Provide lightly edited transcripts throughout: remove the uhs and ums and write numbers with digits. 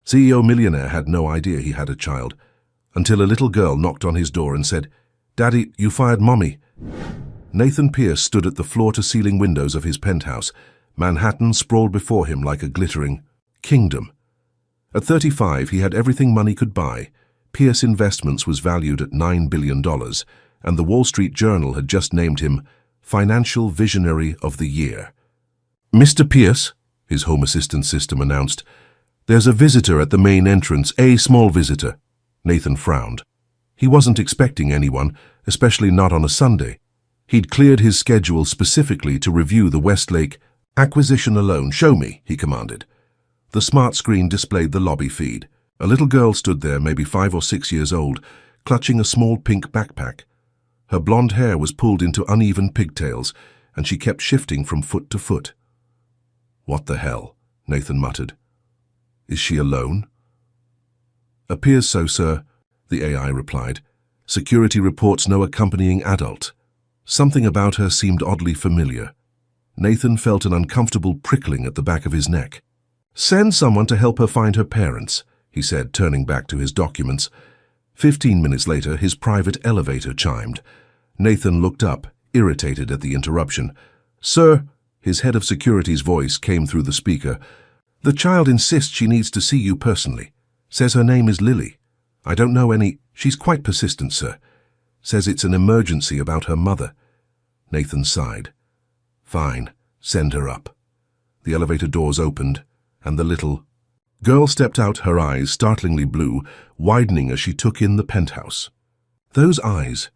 CEO Millionaire had no idea he had a child, until a little girl knocked on his door and said, "Daddy, you fired Mommy." Nathan Pierce stood at the floor-to-ceiling windows of his penthouse. Manhattan sprawled before him like a glittering kingdom. At 35, he had everything money could buy. Pierce Investments was valued at $9 billion, and the Wall Street Journal had just named him Financial Visionary of the Year. "Mr. Pierce," his home assistant system announced, "there's a visitor at the main entrance, a small visitor." Nathan frowned. He wasn't expecting anyone, especially not on a Sunday. He'd cleared his schedule specifically to review the Westlake acquisition alone. "Show me," he commanded. The smart screen displayed the lobby feed. A little girl stood there, maybe 5 or 6 years old, clutching a small pink backpack. Her blonde hair was pulled into uneven pigtails, and she kept shifting from foot to foot. "What the hell?" Nathan muttered. "Is she alone?" "Appears so, sir," the AI replied. "Security reports no accompanying adult." Something about her seemed oddly familiar. Nathan felt an uncomfortable prickling at the back of his neck. "Send someone to help her find her parents," he said, turning back to his documents. 15 minutes later, his private elevator chimed. Nathan looked up, irritated at the interruption. "Sir," his head of security's voice came through the speaker, "the child insists she needs to see you personally. Says her name is Lily. I don't know any. She's quite persistent, sir. Says it's an emergency about her mother." Nathan sighed. "Fine, send her up." The elevator doors opened, and the little girl stepped out, her eyes startlingly blue, widening as she took in the penthouse. Those eyes.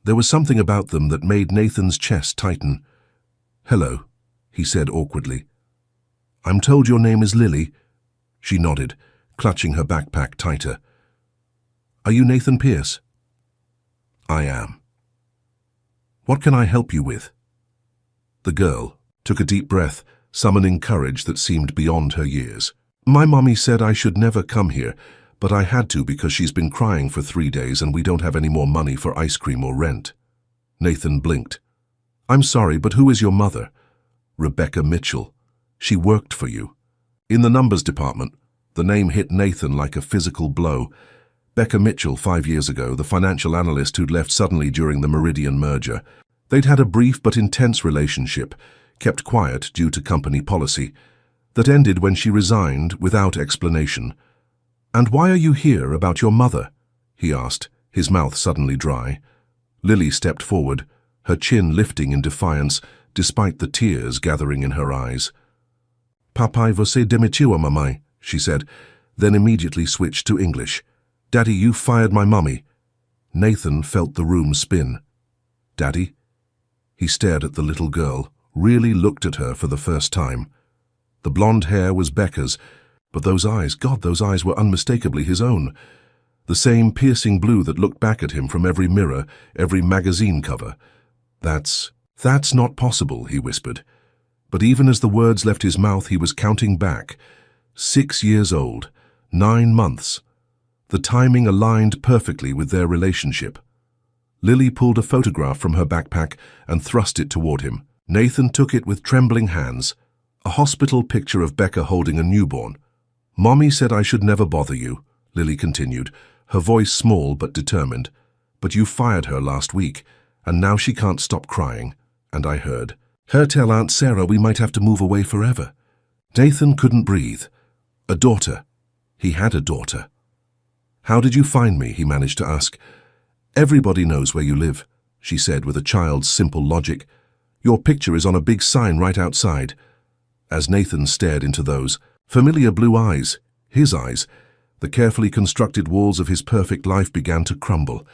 There was something about them that made Nathan's chest tighten. "Hello," he said awkwardly. "I'm told your name is Lily." She nodded, clutching her backpack tighter. "Are you Nathan Pierce?" "I am." "What can I help you with?" The girl took a deep breath, summoning courage that seemed beyond her years. "My mommy said I should never come here, but I had to because she's been crying for 3 days and we don't have any more money for ice cream or rent." Nathan blinked. "I'm sorry, but who is your mother?" "Rebecca Mitchell. She worked for you." In the numbers department, the name hit Nathan like a physical blow. Becca Mitchell, 5 years ago, the financial analyst who'd left suddenly during the Meridian merger. They'd had a brief but intense relationship, kept quiet due to company policy, that ended when she resigned without explanation. "And why are you here about your mother?" he asked, his mouth suddenly dry. Lily stepped forward, her chin lifting in defiance, despite the tears gathering in her eyes. "Papai você demitiu a mamãe," she said, then immediately switched to English. "Daddy, you fired my mommy." Nathan felt the room spin. "Daddy?" He stared at the little girl, really looked at her for the first time. The blonde hair was Becca's, but those eyes, God, those eyes were unmistakably his own. The same piercing blue that looked back at him from every mirror, every magazine cover. That's not possible," he whispered. But even as the words left his mouth, he was counting back. 6 years old, 9 months. The timing aligned perfectly with their relationship. Lily pulled a photograph from her backpack and thrust it toward him. Nathan took it with trembling hands. A hospital picture of Becca holding a newborn. "Mommy said I should never bother you," Lily continued, her voice small but determined. "But you fired her last week, and now she can't stop crying. And I heard her tell Aunt Sarah we might have to move away forever." Nathan couldn't breathe. A daughter. He had a daughter. "How did you find me?" he managed to ask. "Everybody knows where you live," she said with a child's simple logic. "Your picture is on a big sign right outside." As Nathan stared into those familiar blue eyes, his eyes, the carefully constructed walls of his perfect life began to crumble.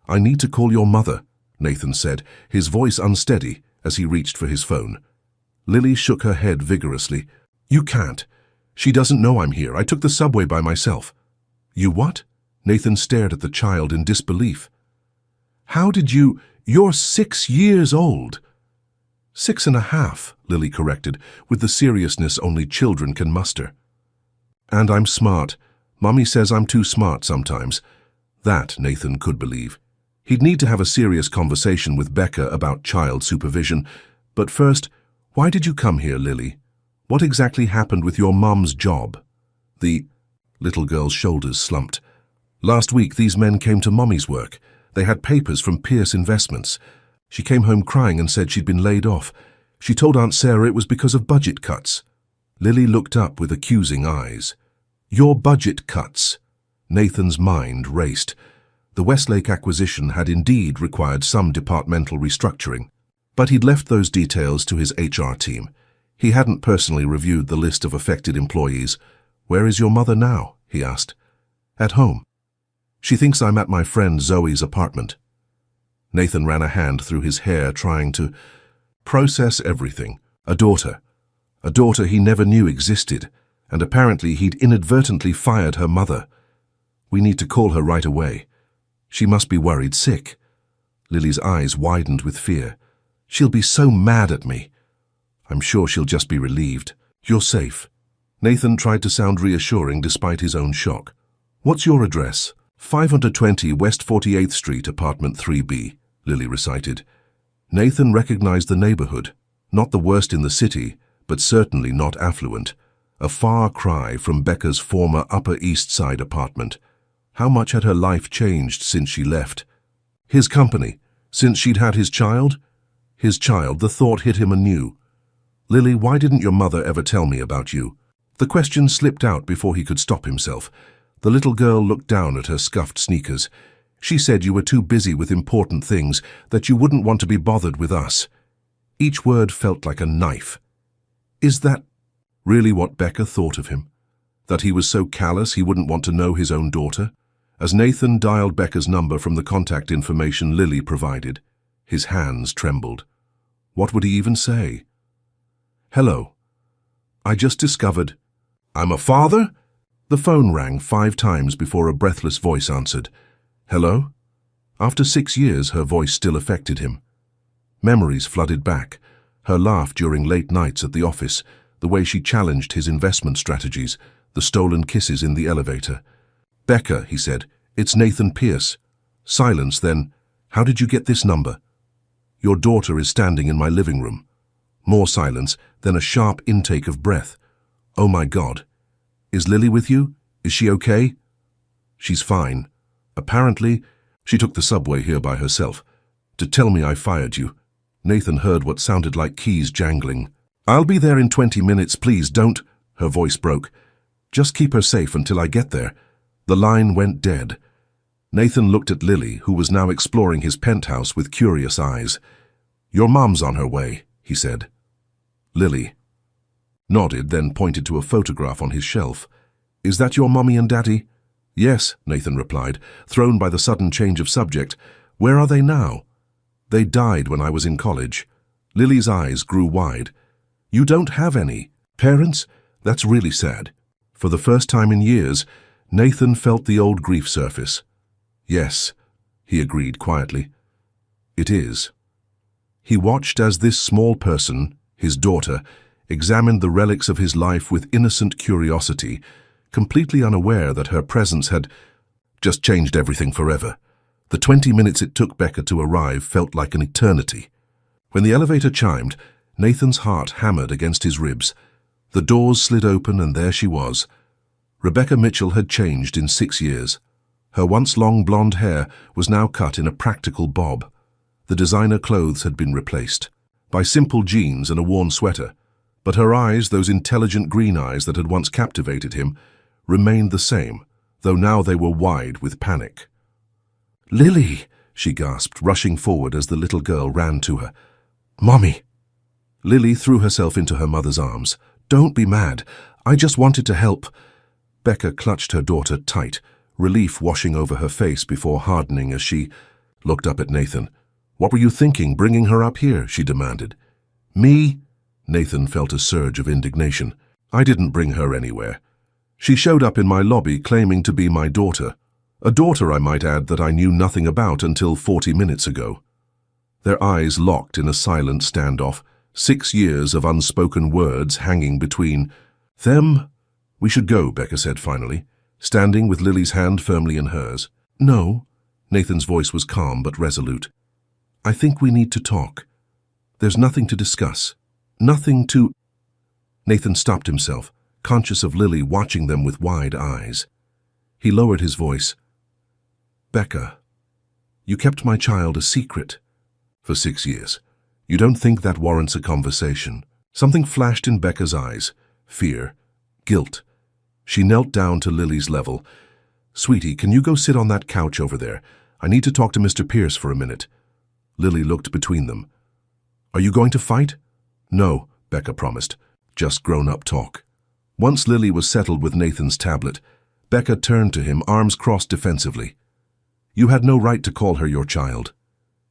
"I need to call your mother," Nathan said, his voice unsteady as he reached for his phone. Lily shook her head vigorously. "You can't. She doesn't know I'm here. I took the subway by myself." "You what?" Nathan stared at the child in disbelief. "How did you? You're 6 years old." 6.5, Lily corrected, with the seriousness only children can muster. "And I'm smart. Mommy says I'm too smart sometimes." That Nathan could believe. He'd need to have a serious conversation with Becca about child supervision. But first, why did you come here, Lily? What exactly happened with your mom's job? Little girl's shoulders slumped. Last week these men came to Mommy's work. They had papers from Pierce Investments. She came home crying and said she'd been laid off. She told Aunt Sarah it was because of budget cuts. Lily looked up with accusing eyes. Your budget cuts? Nathan's mind raced. The Westlake acquisition had indeed required some departmental restructuring, but he'd left those details to his HR team. He hadn't personally reviewed the list of affected employees. Where is your mother now? He asked. At home. She thinks I'm at my friend Zoe's apartment. Nathan ran a hand through his hair, trying to process everything. A daughter he never knew existed, and apparently he'd inadvertently fired her mother. We need to call her right away. She must be worried sick. Lily's eyes widened with fear. She'll be so mad at me. I'm sure she'll just be relieved. You're safe. Nathan tried to sound reassuring despite his own shock. What's your address? 520 West 48th Street, apartment 3B, Lily recited. Nathan recognized the neighborhood. Not the worst in the city, but certainly not affluent. A far cry from Becca's former Upper East Side apartment. How much had her life changed since she left? His company, since she'd had his child? His child, the thought hit him anew. Lily, why didn't your mother ever tell me about you? The question slipped out before he could stop himself. The little girl looked down at her scuffed sneakers. She said you were too busy with important things, that you wouldn't want to be bothered with us. Each word felt like a knife. Is that really what Becca thought of him? That he was so callous he wouldn't want to know his own daughter? As Nathan dialed Becca's number from the contact information Lily provided, his hands trembled. What would he even say? Hello. I just discovered. I'm a father? The phone rang 5 times before a breathless voice answered. Hello? After 6 years, her voice still affected him. Memories flooded back. Her laugh during late nights at the office, the way she challenged his investment strategies, the stolen kisses in the elevator. Becca, he said, it's Nathan Pierce. Silence, then. How did you get this number? Your daughter is standing in my living room. More silence, then a sharp intake of breath. Oh my God. Is Lily with you? Is she okay? She's fine. Apparently, she took the subway here by herself. To tell me I fired you. Nathan heard what sounded like keys jangling. I'll be there in 20 minutes, please don't. Her voice broke. Just keep her safe until I get there. The line went dead. Nathan looked at Lily, who was now exploring his penthouse with curious eyes. Your mom's on her way, he said. Lily nodded, then pointed to a photograph on his shelf. Is that your mommy and daddy? Yes, Nathan replied, thrown by the sudden change of subject. Where are they now? They died when I was in college. Lily's eyes grew wide. You don't have any parents? That's really sad. For the first time in years, Nathan felt the old grief surface. Yes, he agreed quietly. It is. He watched as this small person, his daughter, examined the relics of his life with innocent curiosity, completely unaware that her presence had just changed everything forever. The 20 minutes it took Becca to arrive felt like an eternity. When the elevator chimed, Nathan's heart hammered against his ribs. The doors slid open and there she was. Rebecca Mitchell had changed in 6 years. Her once long blonde hair was now cut in a practical bob. The designer clothes had been replaced by simple jeans and a worn sweater, but her eyes, those intelligent green eyes that had once captivated him, remained the same, though now they were wide with panic. Lily, she gasped, rushing forward as the little girl ran to her. Mommy. Lily threw herself into her mother's arms. Don't be mad. I just wanted to help. Becca clutched her daughter tight, relief washing over her face before hardening as she looked up at Nathan. What were you thinking, bringing her up here? She demanded. Me? Nathan felt a surge of indignation. I didn't bring her anywhere. She showed up in my lobby claiming to be my daughter. A daughter, I might add, that I knew nothing about until 40 minutes ago. Their eyes locked in a silent standoff, 6 years of unspoken words hanging between them. We should go, Becca said finally, standing with Lily's hand firmly in hers. No, Nathan's voice was calm but resolute. I think we need to talk. There's nothing to discuss. Nothing to... Nathan stopped himself, conscious of Lily watching them with wide eyes. He lowered his voice. Becca, you kept my child a secret for 6 years. You don't think that warrants a conversation? Something flashed in Becca's eyes. Fear. Guilt. She knelt down to Lily's level. Sweetie, can you go sit on that couch over there? I need to talk to Mr. Pierce for a minute. Lily looked between them. Are you going to fight? No, Becca promised. Just grown-up talk. Once Lily was settled with Nathan's tablet, Becca turned to him, arms crossed defensively. You had no right to call her your child.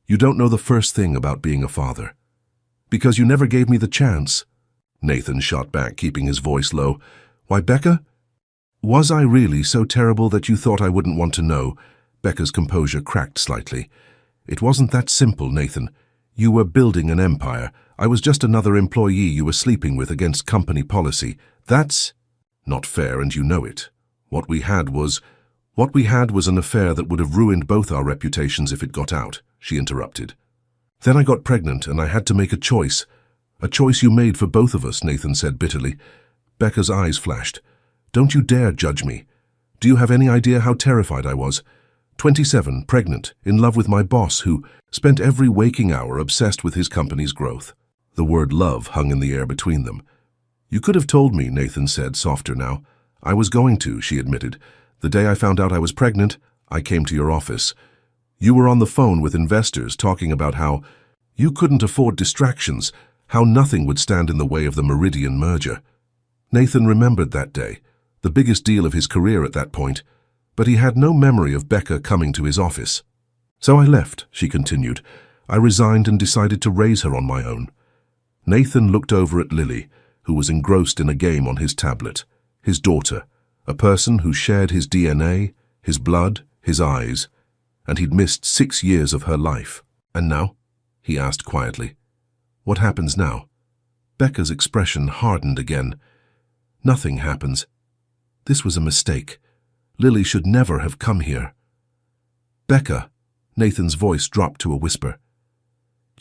You don't know the first thing about being a father. Because you never gave me the chance. Nathan shot back, keeping his voice low. Why, Becca? Was I really so terrible that you thought I wouldn't want to know? Becca's composure cracked slightly. It wasn't that simple, Nathan. You were building an empire. I was just another employee you were sleeping with against company policy. That's not fair, and you know it. What we had was an affair that would have ruined both our reputations if it got out, she interrupted. Then I got pregnant and I had to make a choice. A choice you made for both of us, Nathan said bitterly. Becca's eyes flashed. Don't you dare judge me. Do you have any idea how terrified I was? 27, pregnant, in love with my boss who spent every waking hour obsessed with his company's growth. The word love hung in the air between them. You could have told me, Nathan said, softer now. I was going to, she admitted. The day I found out I was pregnant, I came to your office. You were on the phone with investors talking about how you couldn't afford distractions, how nothing would stand in the way of the Meridian merger. Nathan remembered that day, the biggest deal of his career at that point, but he had no memory of Becca coming to his office. So I left, she continued. I resigned and decided to raise her on my own. Nathan looked over at Lily, who was engrossed in a game on his tablet. His daughter, a person who shared his DNA, his blood, his eyes, and he'd missed 6 years of her life. And now? He asked quietly. What happens now? Becca's expression hardened again. Nothing happens. This was a mistake. Lily should never have come here. Becca, Nathan's voice dropped to a whisper.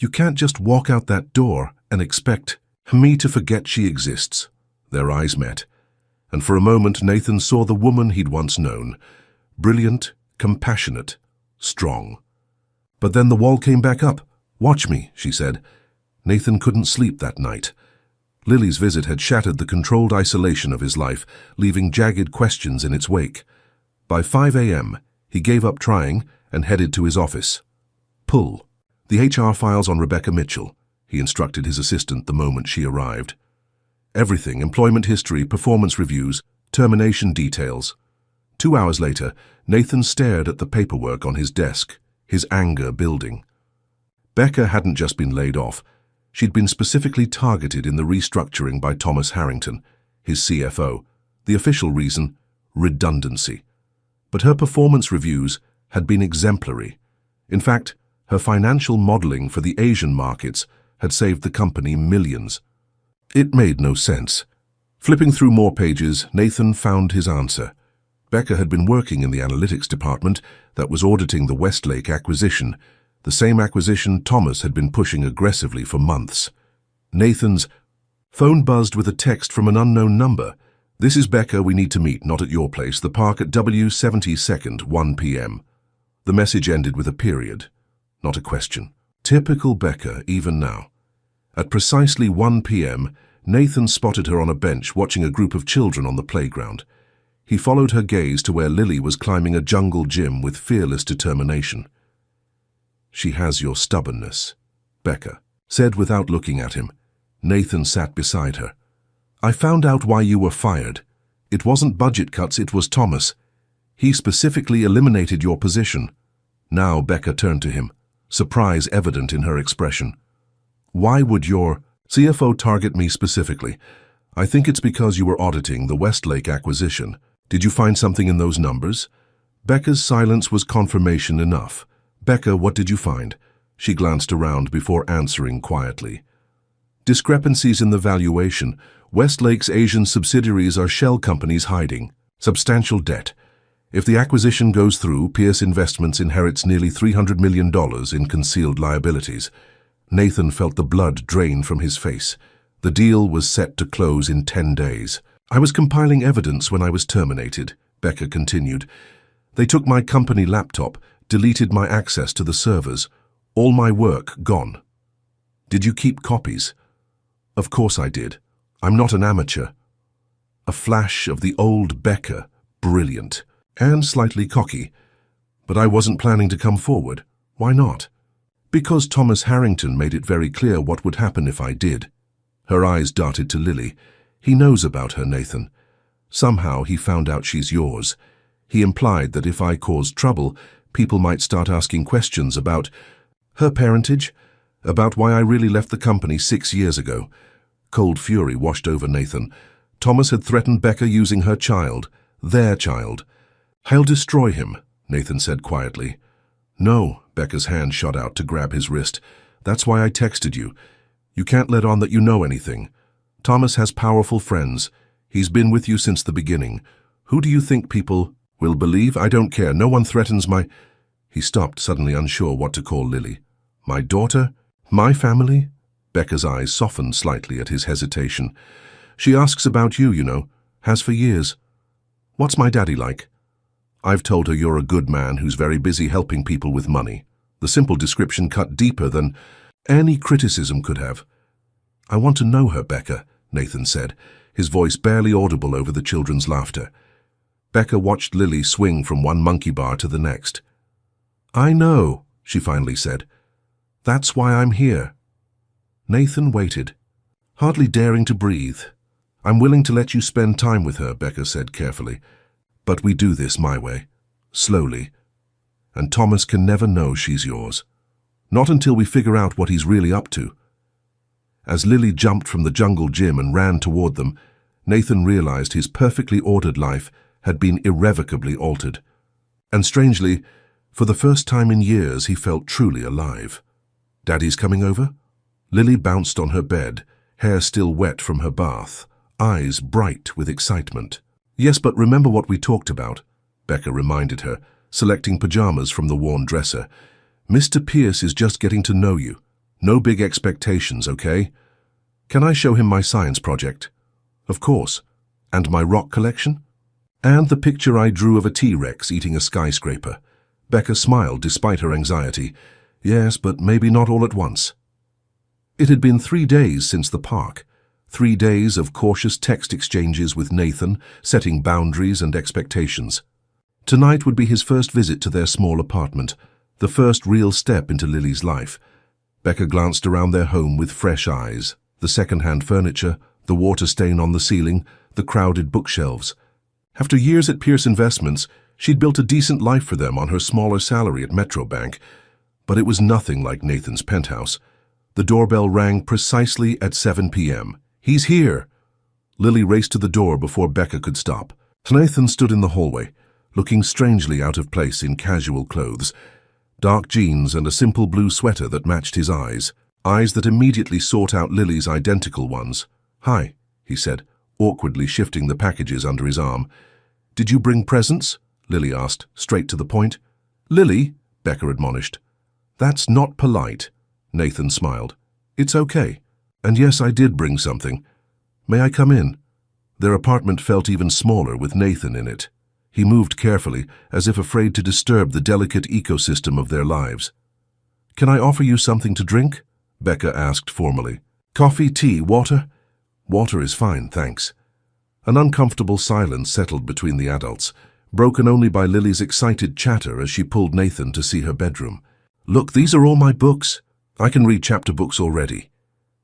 You can't just walk out that door and expect me to forget she exists. Their eyes met, and for a moment Nathan saw the woman he'd once known. Brilliant, compassionate, strong. But then the wall came back up. Watch me, she said. Nathan couldn't sleep that night. Lily's visit had shattered the controlled isolation of his life, leaving jagged questions in its wake. By 5 a.m., he gave up trying and headed to his office. Pull the HR files on Rebecca Mitchell, he instructed his assistant the moment she arrived. Everything, employment history, performance reviews, termination details. 2 hours later, Nathan stared at the paperwork on his desk, his anger building. Becca hadn't just been laid off. She'd been specifically targeted in the restructuring by Thomas Harrington, his CFO. The official reason, redundancy. But her performance reviews had been exemplary. In fact, her financial modeling for the Asian markets had saved the company millions. It made no sense. Flipping through more pages, Nathan found his answer. Becca had been working in the analytics department that was auditing the Westlake acquisition, the same acquisition Thomas had been pushing aggressively for months. Nathan's phone buzzed with a text from an unknown number. This is Becca, we need to meet, not at your place, the park at W72nd, 1 p.m. The message ended with a period, not a question. Typical Becca, even now. At precisely 1 p.m., Nathan spotted her on a bench watching a group of children on the playground. He followed her gaze to where Lily was climbing a jungle gym with fearless determination. She has your stubbornness, Becca said without looking at him. Nathan sat beside her. I found out why you were fired. It wasn't budget cuts, it was Thomas. He specifically eliminated your position. Now Becca turned to him, surprise evident in her expression. Why would your CFO target me specifically? I think it's because you were auditing the Westlake acquisition. Did you find something in those numbers? Becca's silence was confirmation enough. Becca, what did you find? She glanced around before answering quietly. Discrepancies in the valuation. Westlake's Asian subsidiaries are shell companies hiding substantial debt. If the acquisition goes through, Pierce Investments inherits nearly $300 million in concealed liabilities. Nathan felt the blood drain from his face. The deal was set to close in 10 days. I was compiling evidence when I was terminated, Becca continued. They took my company laptop, deleted my access to the servers. All my work gone. Did you keep copies? Of course I did. I'm not an amateur. A flash of the old Becca, brilliant, and slightly cocky. But I wasn't planning to come forward. Why not? Because Thomas Harrington made it very clear what would happen if I did. Her eyes darted to Lily. He knows about her, Nathan. Somehow he found out she's yours. He implied that if I caused trouble, people might start asking questions about her parentage, about why I really left the company 6 years ago. Cold fury washed over Nathan. Thomas had threatened Becca using her child, their child. I'll destroy him, Nathan said quietly. No, Becca's hand shot out to grab his wrist. That's why I texted you. You can't let on that you know anything. Thomas has powerful friends. He's been with you since the beginning. Who do you think people will believe? I don't care. No one threatens my... He stopped, suddenly unsure what to call Lily. My daughter? My family? Becca's eyes softened slightly at his hesitation. She asks about you, you know. Has for years. What's my daddy like? I've told her you're a good man who's very busy helping people with money. The simple description cut deeper than any criticism could have. I want to know her, Becca, Nathan said, his voice barely audible over the children's laughter. Becca watched Lily swing from one monkey bar to the next. I know, she finally said. That's why I'm here. Nathan waited, hardly daring to breathe. I'm willing to let you spend time with her, Becca said carefully. But we do this my way, slowly. And Thomas can never know she's yours. Not until we figure out what he's really up to. As Lily jumped from the jungle gym and ran toward them, Nathan realized his perfectly ordered life had been irrevocably altered. And strangely, for the first time in years, he felt truly alive. Daddy's coming over? Lily bounced on her bed, hair still wet from her bath, eyes bright with excitement. Yes, but remember what we talked about, Becca reminded her, selecting pajamas from the worn dresser. Mr. Pierce is just getting to know you. No big expectations, okay? Can I show him my science project? Of course. And my rock collection? And the picture I drew of a T-Rex eating a skyscraper. Becca smiled despite her anxiety. Yes, but maybe not all at once. It had been 3 days since the park. 3 days of cautious text exchanges with Nathan, setting boundaries and expectations. Tonight would be his first visit to their small apartment, the first real step into Lily's life. Becca glanced around their home with fresh eyes. The second-hand furniture, the water stain on the ceiling, the crowded bookshelves. After years at Pierce Investments, she'd built a decent life for them on her smaller salary at Metrobank. But it was nothing like Nathan's penthouse. The doorbell rang precisely at 7 p.m. He's here! Lily raced to the door before Becca could stop. Nathan stood in the hallway, looking strangely out of place in casual clothes. Dark jeans and a simple blue sweater that matched his eyes that immediately sought out Lily's identical ones. Hi, he said, awkwardly shifting the packages under his arm. Did you bring presents? Lily asked, straight to the point. Lily, Becca admonished. That's not polite. Nathan smiled. It's okay. And yes, I did bring something. May I come in? Their apartment felt even smaller with Nathan in it. He moved carefully, as if afraid to disturb the delicate ecosystem of their lives. Can I offer you something to drink? Becca asked formally. Coffee, tea, water? Water is fine, thanks. An uncomfortable silence settled between the adults, broken only by Lily's excited chatter as she pulled Nathan to see her bedroom. Look, these are all my books. I can read chapter books already.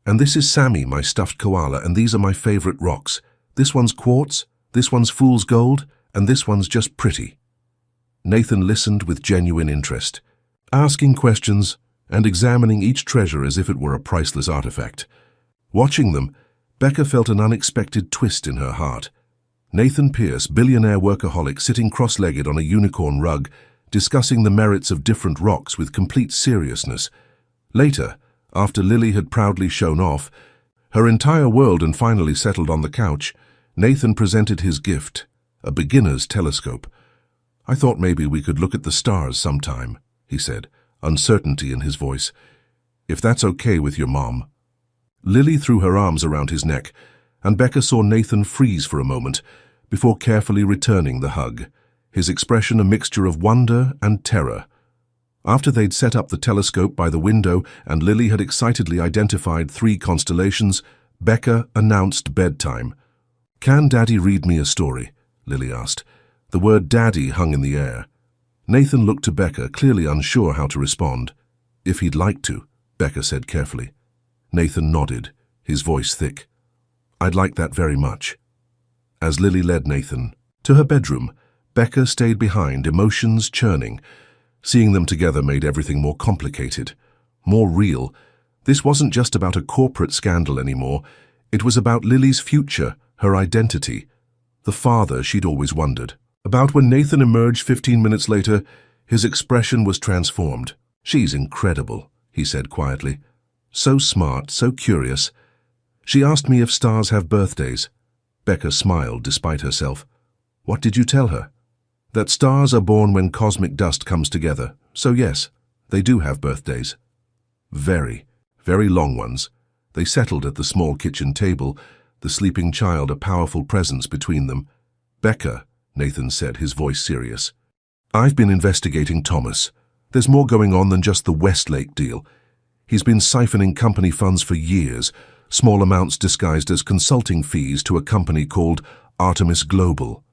And this is Sammy, my stuffed koala, and these are my favorite rocks. This one's quartz, this one's fool's gold, and this one's just pretty. Nathan listened with genuine interest, asking questions and examining each treasure as if it were a priceless artifact. Watching them, Becca felt an unexpected twist in her heart. Nathan Pierce, billionaire workaholic, sitting cross-legged on a unicorn rug, discussing the merits of different rocks with complete seriousness. Later, after Lily had proudly shown off, her entire world and finally settled on the couch, Nathan presented his gift, a beginner's telescope. I thought maybe we could look at the stars sometime, he said, uncertainty in his voice. If that's okay with your mom. Lily threw her arms around his neck, and Becca saw Nathan freeze for a moment, before carefully returning the hug, his expression a mixture of wonder and terror. After they'd set up the telescope by the window and Lily had excitedly identified 3 constellations, Becca announced bedtime. "Can Daddy read me a story?" Lily asked. The word Daddy hung in the air. Nathan looked to Becca, clearly unsure how to respond. "If he'd like to," Becca said carefully. Nathan nodded, his voice thick. "I'd like that very much." As Lily led Nathan to her bedroom, Becca stayed behind, emotions churning. Seeing them together made everything more complicated, more real. This wasn't just about a corporate scandal anymore. It was about Lily's future, her identity, the father she'd always wondered. About when Nathan emerged 15 minutes later, his expression was transformed. "She's incredible," he said quietly. "So smart, so curious. She asked me if stars have birthdays." Becca smiled despite herself. "What did you tell her?" "That stars are born when cosmic dust comes together. So yes, they do have birthdays." Very, very long ones. They settled at the small kitchen table, the sleeping child a powerful presence between them. "Becca," Nathan said, his voice serious, "I've been investigating Thomas. There's more going on than just the Westlake deal. He's been siphoning company funds for years, small amounts disguised as consulting fees to a company called Artemis Global."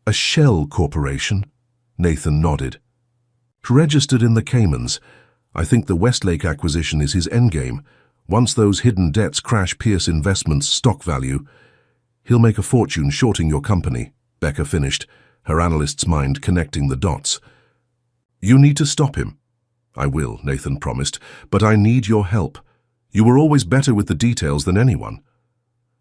"A shell corporation?" Nathan nodded. "Registered in the Caymans. I think the Westlake acquisition is his endgame. Once those hidden debts crash Pierce Investments' stock value, he'll make a fortune shorting your company," Becca finished, her analyst's mind connecting the dots. "You need to stop him." "I will," Nathan promised, "but I need your help. You were always better with the details than anyone."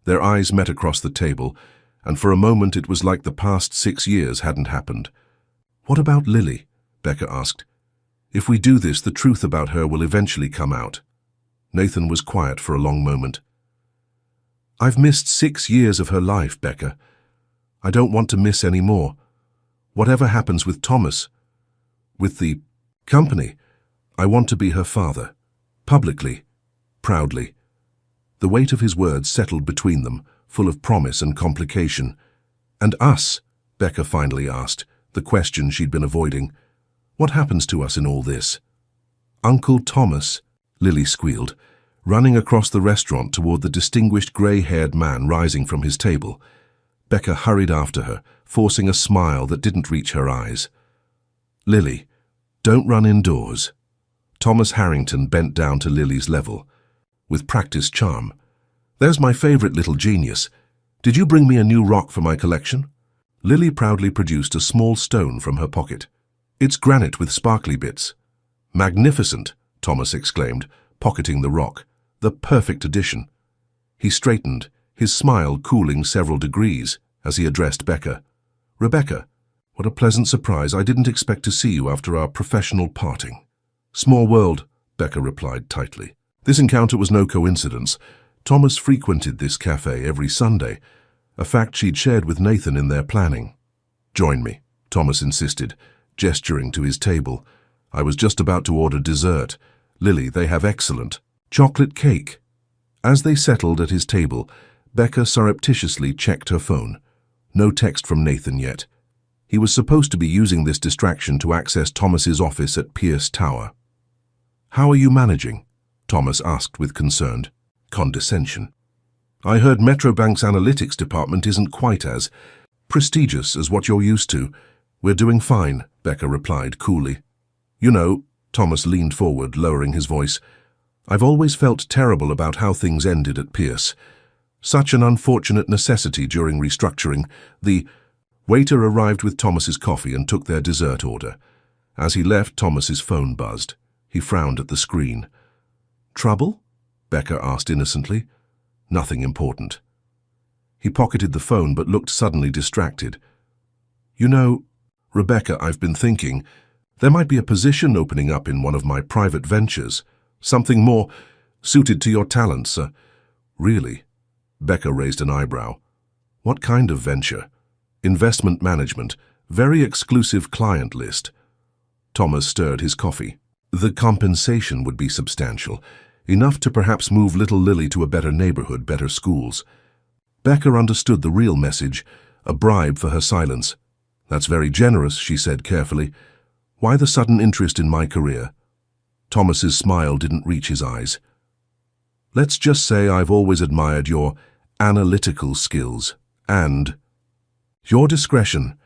Their eyes met across the table, and for a moment it was like the past 6 years hadn't happened. "What about Lily?" Becca asked. "If we do this, the truth about her will eventually come out." Nathan was quiet for a long moment. "I've missed 6 years of her life, Becca. I don't want to miss any more. Whatever happens with Thomas, with the company, I want to be her father. Publicly, proudly." The weight of his words settled between them, full of promise and complication. "And us?" Becca finally asked, the question she'd been avoiding. "What happens to us in all this?" "Uncle Thomas," Lily squealed, running across the restaurant toward the distinguished grey-haired man rising from his table. Becca hurried after her, forcing a smile that didn't reach her eyes. "Lily, don't run indoors." Thomas Harrington bent down to Lily's level, with practiced charm. "There's my favorite little genius. Did you bring me a new rock for my collection?" Lily proudly produced a small stone from her pocket. "It's granite with sparkly bits." "Magnificent," Thomas exclaimed, pocketing the rock. "The perfect addition." He straightened, his smile cooling several degrees as he addressed Becca. "Rebecca, what a pleasant surprise. I didn't expect to see you after our professional parting." "Small world," Becca replied tightly. This encounter was no coincidence. Thomas frequented this cafe every Sunday, a fact she'd shared with Nathan in their planning. "Join me," Thomas insisted, gesturing to his table. "I was just about to order dessert. Lily, they have excellent chocolate cake." As they settled at his table, Becca surreptitiously checked her phone. No text from Nathan yet. He was supposed to be using this distraction to access Thomas's office at Pierce Tower. "How are you managing?" Thomas asked with concerned condescension. "I heard Metrobank's analytics department isn't quite as prestigious as what you're used to." "We're doing fine," Becca replied coolly. "You know," Thomas leaned forward, lowering his voice, "I've always felt terrible about how things ended at Pierce. Such an unfortunate necessity during restructuring." The waiter arrived with Thomas's coffee and took their dessert order. As he left, Thomas's phone buzzed. He frowned at the screen. "Trouble?" Becca asked innocently. "Nothing important." He pocketed the phone but looked suddenly distracted. "You know, Rebecca, I've been thinking, there might be a position opening up in one of my private ventures, something more suited to your talents." "Really?" Becca raised an eyebrow. "What kind of venture?" "Investment management, very exclusive client list." Thomas stirred his coffee. "The compensation would be substantial, enough to perhaps move little Lily to a better neighborhood, better schools." Becca understood the real message, a bribe for her silence. "That's very generous," she said carefully. "Why the sudden interest in my career?" Thomas's smile didn't reach his eyes. "Let's just say I've always admired your analytical skills and your discretion."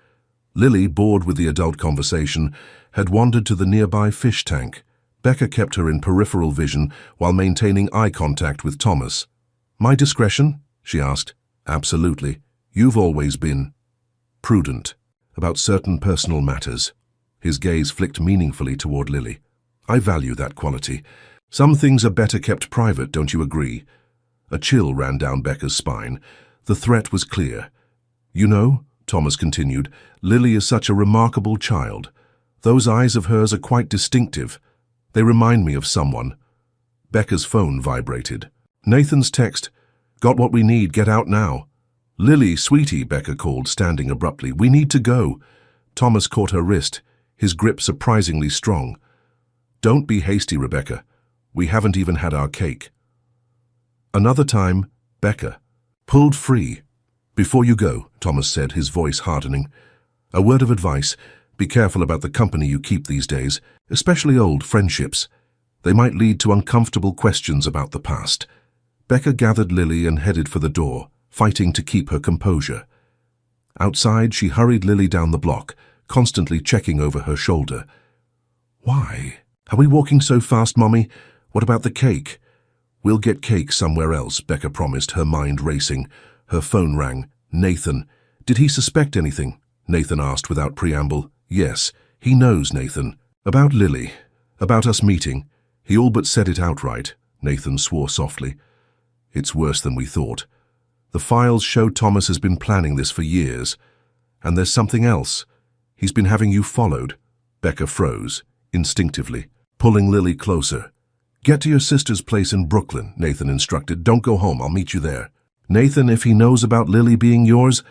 Lily, bored with the adult conversation, had wandered to the nearby fish tank. Becca kept her in peripheral vision while maintaining eye contact with Thomas. "My discretion?" she asked. "Absolutely. You've always been prudent about certain personal matters." His gaze flicked meaningfully toward Lily. "I value that quality. Some things are better kept private, don't you agree?" A chill ran down Becca's spine. The threat was clear. "You know," Thomas continued, "Lily is such a remarkable child. Those eyes of hers are quite distinctive. They remind me of someone." Becca's phone vibrated. Nathan's text, "Got what we need, get out now." "Lily, sweetie," Becca called, standing abruptly. "We need to go." Thomas caught her wrist, his grip surprisingly strong. "Don't be hasty, Rebecca. We haven't even had our cake." Another time, Becca pulled free. "Before you go," Thomas said, his voice hardening, "a word of advice. Be careful about the company you keep these days, especially old friendships. They might lead to uncomfortable questions about the past." Becca gathered Lily and headed for the door, fighting to keep her composure. Outside, she hurried Lily down the block, constantly checking over her shoulder. "Why? Are we walking so fast, Mommy? What about the cake?" "We'll get cake somewhere else," Becca promised, her mind racing. Her phone rang. "Nathan." "Did he suspect anything?" Nathan asked without preamble. "Yes, he knows, Nathan. About Lily. About us meeting. He all but said it outright." Nathan swore softly. "It's worse than we thought. The files show Thomas has been planning this for years. And there's something else. He's been having you followed." Becca froze, instinctively, pulling Lily closer. "Get to your sister's place in Brooklyn," Nathan instructed. "Don't go home, I'll meet you there." "Nathan, if he knows about Lily being yours—"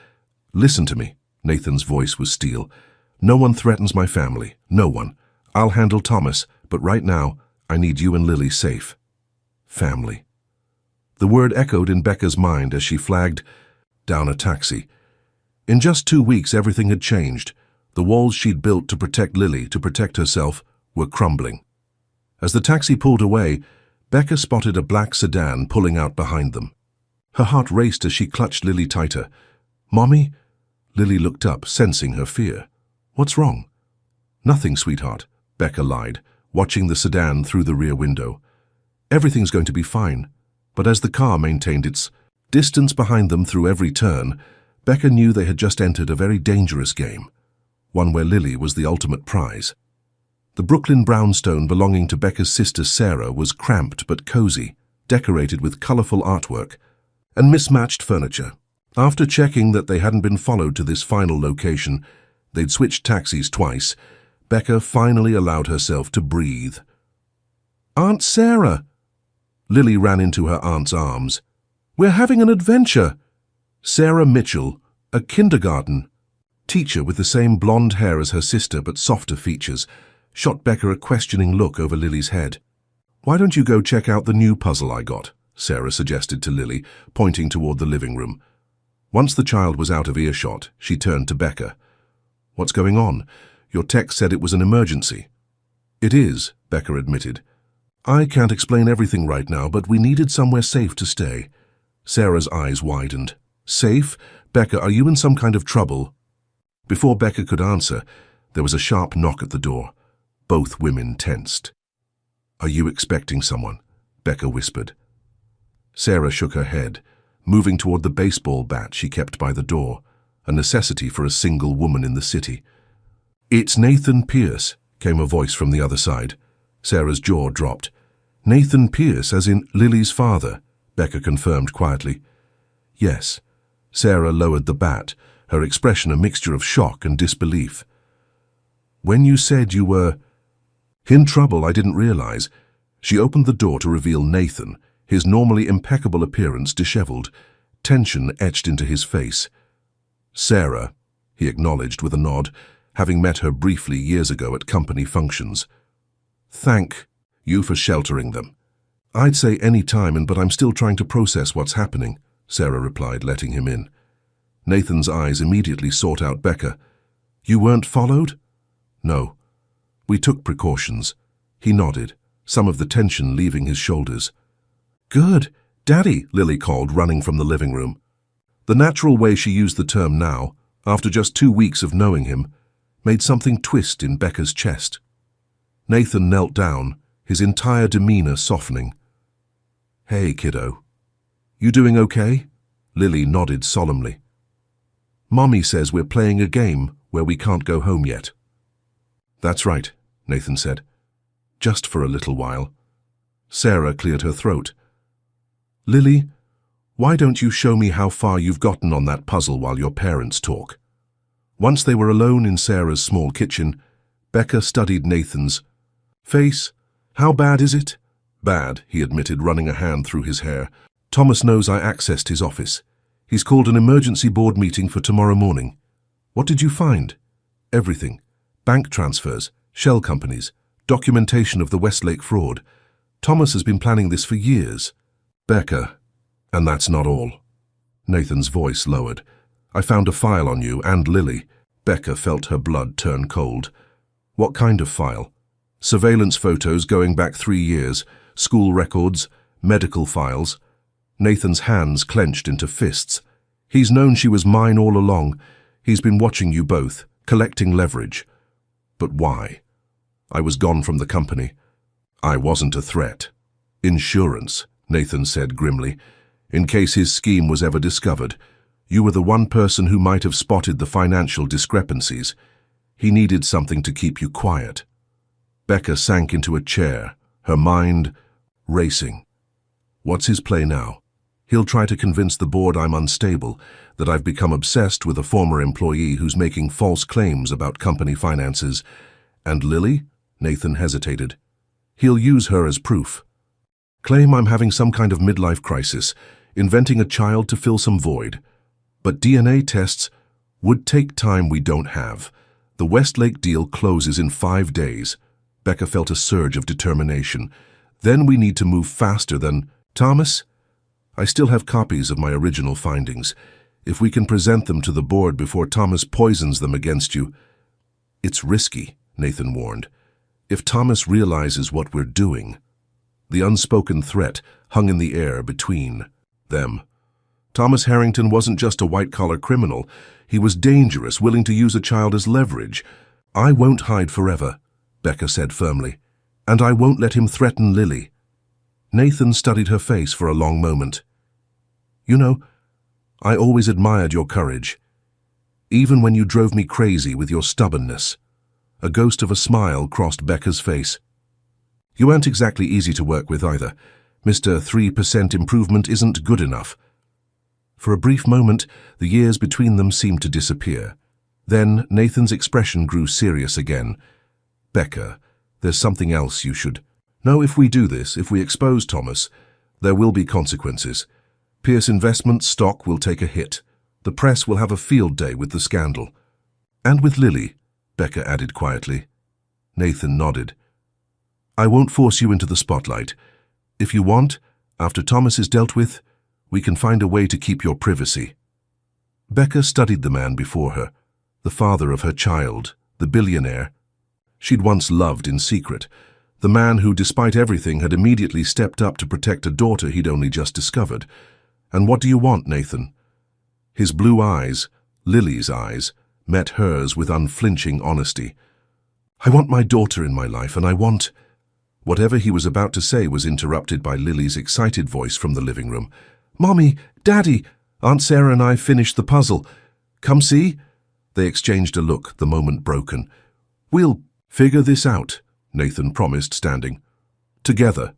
"Listen to me." Nathan's voice was steel. "No one threatens my family. No one. I'll handle Thomas, but right now, I need you and Lily safe." Family. The word echoed in Becca's mind as she flagged down a taxi. In just 2 weeks, everything had changed. The walls she'd built to protect Lily, to protect herself, were crumbling. As the taxi pulled away, Becca spotted a black sedan pulling out behind them. Her heart raced as she clutched Lily tighter. "Mommy?" Lily looked up, sensing her fear. "What's wrong?" "Nothing, sweetheart," Becca lied, watching the sedan through the rear window. "Everything's going to be fine." But as the car maintained its distance behind them through every turn, Becca knew they had just entered a very dangerous game, one where Lily was the ultimate prize. The Brooklyn brownstone belonging to Becca's sister Sarah was cramped but cozy, decorated with colorful artwork and mismatched furniture. After checking that they hadn't been followed to this final location, they'd switched taxis twice, Becca finally allowed herself to breathe. "Aunt Sarah!" Lily ran into her aunt's arms. "We're having an adventure!" Sarah Mitchell, a kindergarten teacher with the same blonde hair as her sister but softer features, shot Becca a questioning look over Lily's head. "Why don't you go check out the new puzzle I got?" Sarah suggested to Lily, pointing toward the living room. Once the child was out of earshot, she turned to Becca. "What's going on? Your text said it was an emergency." "It is," Becca admitted. "I can't explain everything right now, but we needed somewhere safe to stay." Sarah's eyes widened. "Safe? Becca, are you in some kind of trouble?" Before Becca could answer, there was a sharp knock at the door. Both women tensed. "Are you expecting someone?" Becca whispered. Sarah shook her head, moving toward the baseball bat she kept by the door, a necessity for a single woman in the city. "It's Nathan Pierce," came a voice from the other side. Sarah's jaw dropped. "Nathan Pierce, as in Lily's father," Becca confirmed quietly. "Yes." Sarah lowered the bat, her expression a mixture of shock and disbelief. "When you said you were in trouble, I didn't realize." She opened the door to reveal Nathan, his normally impeccable appearance disheveled, tension etched into his face. "Sarah," he acknowledged with a nod, having met her briefly years ago at company functions. "Thank you for sheltering them." "I'd say any time, but I'm still trying to process what's happening," Sarah replied, letting him in. Nathan's eyes immediately sought out Becca. You weren't followed? No. We took precautions. He nodded, some of the tension leaving his shoulders. Good. Daddy, Lily called, running from the living room. The natural way she used the term now, after just 2 weeks of knowing him, made something twist in Becca's chest. Nathan knelt down, his entire demeanor softening. Hey, kiddo. You doing okay? Lily nodded solemnly. Mommy says we're playing a game where we can't go home yet. That's right, Nathan said. Just for a little while. Sarah cleared her throat. Lily, why don't you show me how far you've gotten on that puzzle while your parents talk? Once they were alone in Sarah's small kitchen, Becca studied Nathan's face. How bad is it? Bad, he admitted, running a hand through his hair. Thomas knows I accessed his office. He's called an emergency board meeting for tomorrow morning. What did you find? Everything. Bank transfers, shell companies, documentation of the Westlake fraud. Thomas has been planning this for years. Becca, and that's not all. Nathan's voice lowered. I found a file on you and Lily. Becca felt her blood turn cold. What kind of file? Surveillance photos going back 3 years, school records, medical files. Nathan's hands clenched into fists. He's known she was mine all along. He's been watching you both, collecting leverage. But why? I was gone from the company. I wasn't a threat. Insurance, Nathan said grimly. In case his scheme was ever discovered, you were the one person who might have spotted the financial discrepancies. He needed something to keep you quiet. Becca sank into a chair, her mind racing. What's his play now? He'll try to convince the board I'm unstable, that I've become obsessed with a former employee who's making false claims about company finances. And Lily? Nathan hesitated. He'll use her as proof. Claim I'm having some kind of midlife crisis, inventing a child to fill some void. But DNA tests would take time we don't have. The Westlake deal closes in 5 days. Becca felt a surge of determination. Then we need to move faster than... Thomas? I still have copies of my original findings. If we can present them to the board before Thomas poisons them against you... It's risky, Nathan warned. If Thomas realizes what we're doing... The unspoken threat hung in the air between them. Thomas Harrington wasn't just a white-collar criminal. He was dangerous, willing to use a child as leverage. I won't hide forever, Becca said firmly, and I won't let him threaten Lily. Nathan studied her face for a long moment. You know, I always admired your courage, even when you drove me crazy with your stubbornness. A ghost of a smile crossed Becca's face. You aren't exactly easy to work with either. Mr. 3% improvement isn't good enough. For a brief moment, the years between them seemed to disappear. Then Nathan's expression grew serious again. Becca, there's something else you should... No, if we do this, if we expose Thomas, there will be consequences. Pierce Investments stock will take a hit. The press will have a field day with the scandal. And with Lily, Becca added quietly. Nathan nodded. I won't force you into the spotlight. If you want, after Thomas is dealt with, we can find a way to keep your privacy. Becca studied the man before her, the father of her child, the billionaire she'd once loved in secret, the man who, despite everything, had immediately stepped up to protect a daughter he'd only just discovered. And what do you want, Nathan? His blue eyes, Lily's eyes, met hers with unflinching honesty. I want my daughter in my life, and I want... Whatever he was about to say was interrupted by Lily's excited voice from the living room. Mommy, Daddy, Aunt Sarah and I finished the puzzle. Come see? They exchanged a look, the moment broken. We'll figure this out, Nathan promised, standing. Together.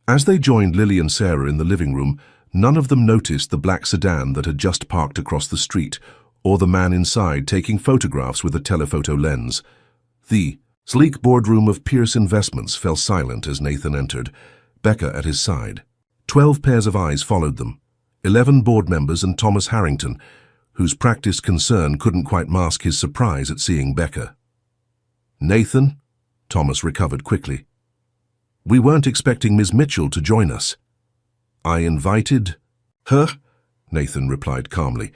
As they joined Lily and Sarah in the living room, none of them noticed the black sedan that had just parked across the street, or the man inside taking photographs with a telephoto lens. The sleek boardroom of Pierce Investments fell silent as Nathan entered, Becca at his side. 12 pairs of eyes followed them, 11 board members and Thomas Harrington, whose practiced concern couldn't quite mask his surprise at seeing Becca. Nathan? Thomas recovered quickly. We weren't expecting Ms. Mitchell to join us. I invited her, Nathan replied calmly.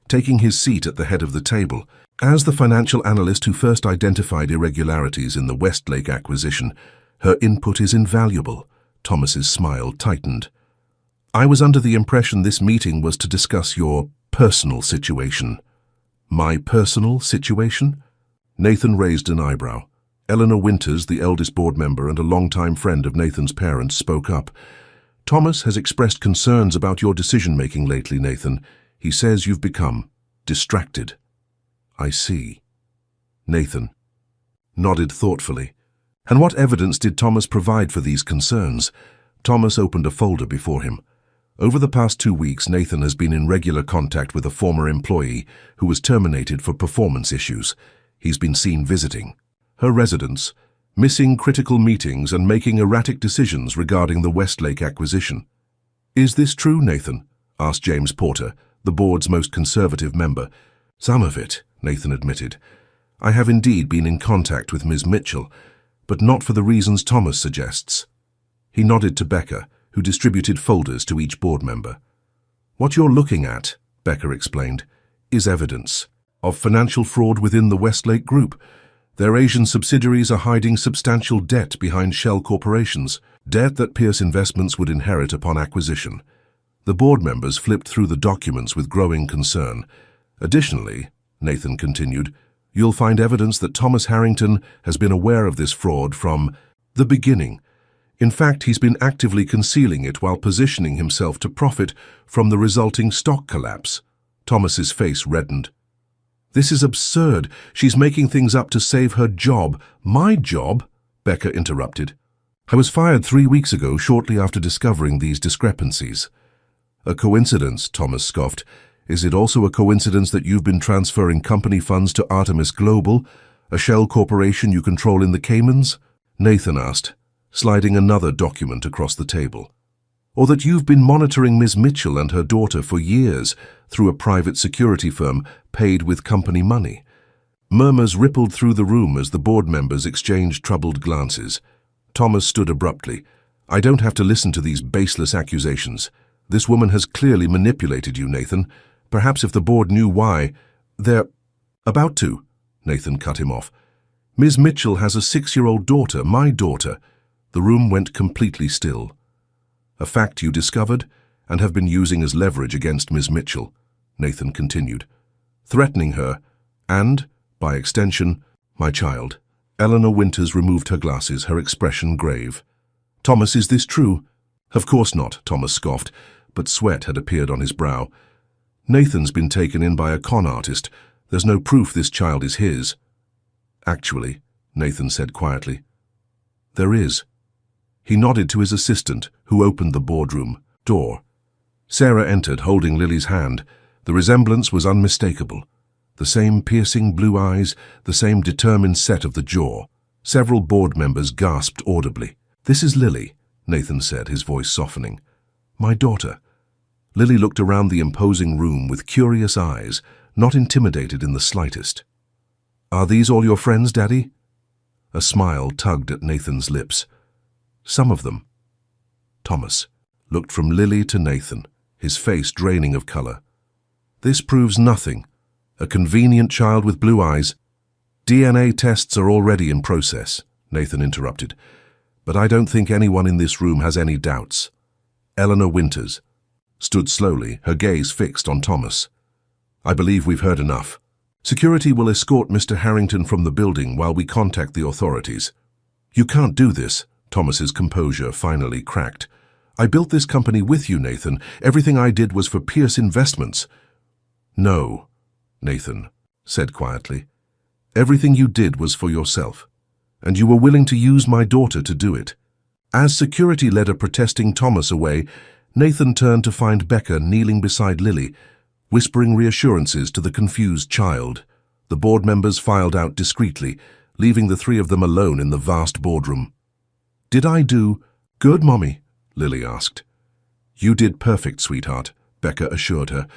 taking his seat at the head of the table. As the financial analyst who first identified irregularities in the Westlake acquisition, her input is invaluable. Thomas's smile tightened. I was under the impression this meeting was to discuss your personal situation. My personal situation? Nathan raised an eyebrow. Eleanor Winters, the eldest board member and a longtime friend of Nathan's parents, spoke up. Thomas has expressed concerns about your decision-making lately, Nathan. He says you've become distracted. I see. Nathan nodded thoughtfully. And what evidence did Thomas provide for these concerns? Thomas opened a folder before him. Over the past 2 weeks, Nathan has been in regular contact with a former employee who was terminated for performance issues. He's been seen visiting her residence, missing critical meetings and making erratic decisions regarding the Westlake acquisition. Is this true, Nathan? Asked James Porter, the board's most conservative member. Some of it, Nathan admitted. I have indeed been in contact with Ms. Mitchell, but not for the reasons Thomas suggests. He nodded to Becca, who distributed folders to each board member. What you're looking at, Becca explained, is evidence of financial fraud within the Westlake Group. Their Asian subsidiaries are hiding substantial debt behind shell corporations, debt that Pierce Investments would inherit upon acquisition. The board members flipped through the documents with growing concern. Additionally, Nathan continued, you'll find evidence that Thomas Harrington has been aware of this fraud from the beginning. In fact, he's been actively concealing it while positioning himself to profit from the resulting stock collapse. Thomas's face reddened. This is absurd. She's making things up to save her job. My job? Becca interrupted. I was fired 3 weeks ago, shortly after discovering these discrepancies. A coincidence, Thomas scoffed. Is it also a coincidence that you've been transferring company funds to Artemis Global, a shell corporation you control in the Caymans? Nathan asked, sliding another document across the table. Or that you've been monitoring Ms. Mitchell and her daughter for years through a private security firm paid with company money. Murmurs rippled through the room as the board members exchanged troubled glances. Thomas stood abruptly. I don't have to listen to these baseless accusations. This woman has clearly manipulated you, Nathan. Perhaps if the board knew why, they're about to. Nathan cut him off. Ms. Mitchell has a 6-year-old daughter, my daughter. The room went completely still. A fact you discovered and have been using as leverage against Ms. Mitchell, Nathan continued, threatening her and, by extension, my child. Eleanor Winters removed her glasses, her expression grave. Thomas, is this true? Of course not, Thomas scoffed, but sweat had appeared on his brow. Nathan's been taken in by a con artist. There's no proof this child is his. Actually, Nathan said quietly, there is. He nodded to his assistant, who opened the boardroom door. Sarah entered, holding Lily's hand. The resemblance was unmistakable. The same piercing blue eyes, the same determined set of the jaw. Several board members gasped audibly. This is Lily, Nathan said, his voice softening. My daughter. Lily looked around the imposing room with curious eyes, not intimidated in the slightest. Are these all your friends, Daddy? A smile tugged at Nathan's lips. Some of them. Thomas looked from Lily to Nathan, his face draining of color. This proves nothing. A convenient child with blue eyes. DNA tests are already in process, Nathan interrupted. But I don't think anyone in this room has any doubts. Eleanor Winters stood slowly, her gaze fixed on Thomas. I believe we've heard enough. Security will escort Mr. Harrington from the building while we contact the authorities. You can't do this, Thomas's composure finally cracked. I built this company with you, Nathan. Everything I did was for Pierce Investments. No, Nathan said quietly. Everything you did was for yourself, and you were willing to use my daughter to do it. As security led a protesting Thomas away, Nathan turned to find Becca kneeling beside Lily, whispering reassurances to the confused child. The board members filed out discreetly, leaving the three of them alone in the vast boardroom. Did I do good, Mommy? Lily asked. You did perfect, sweetheart, Becca assured her,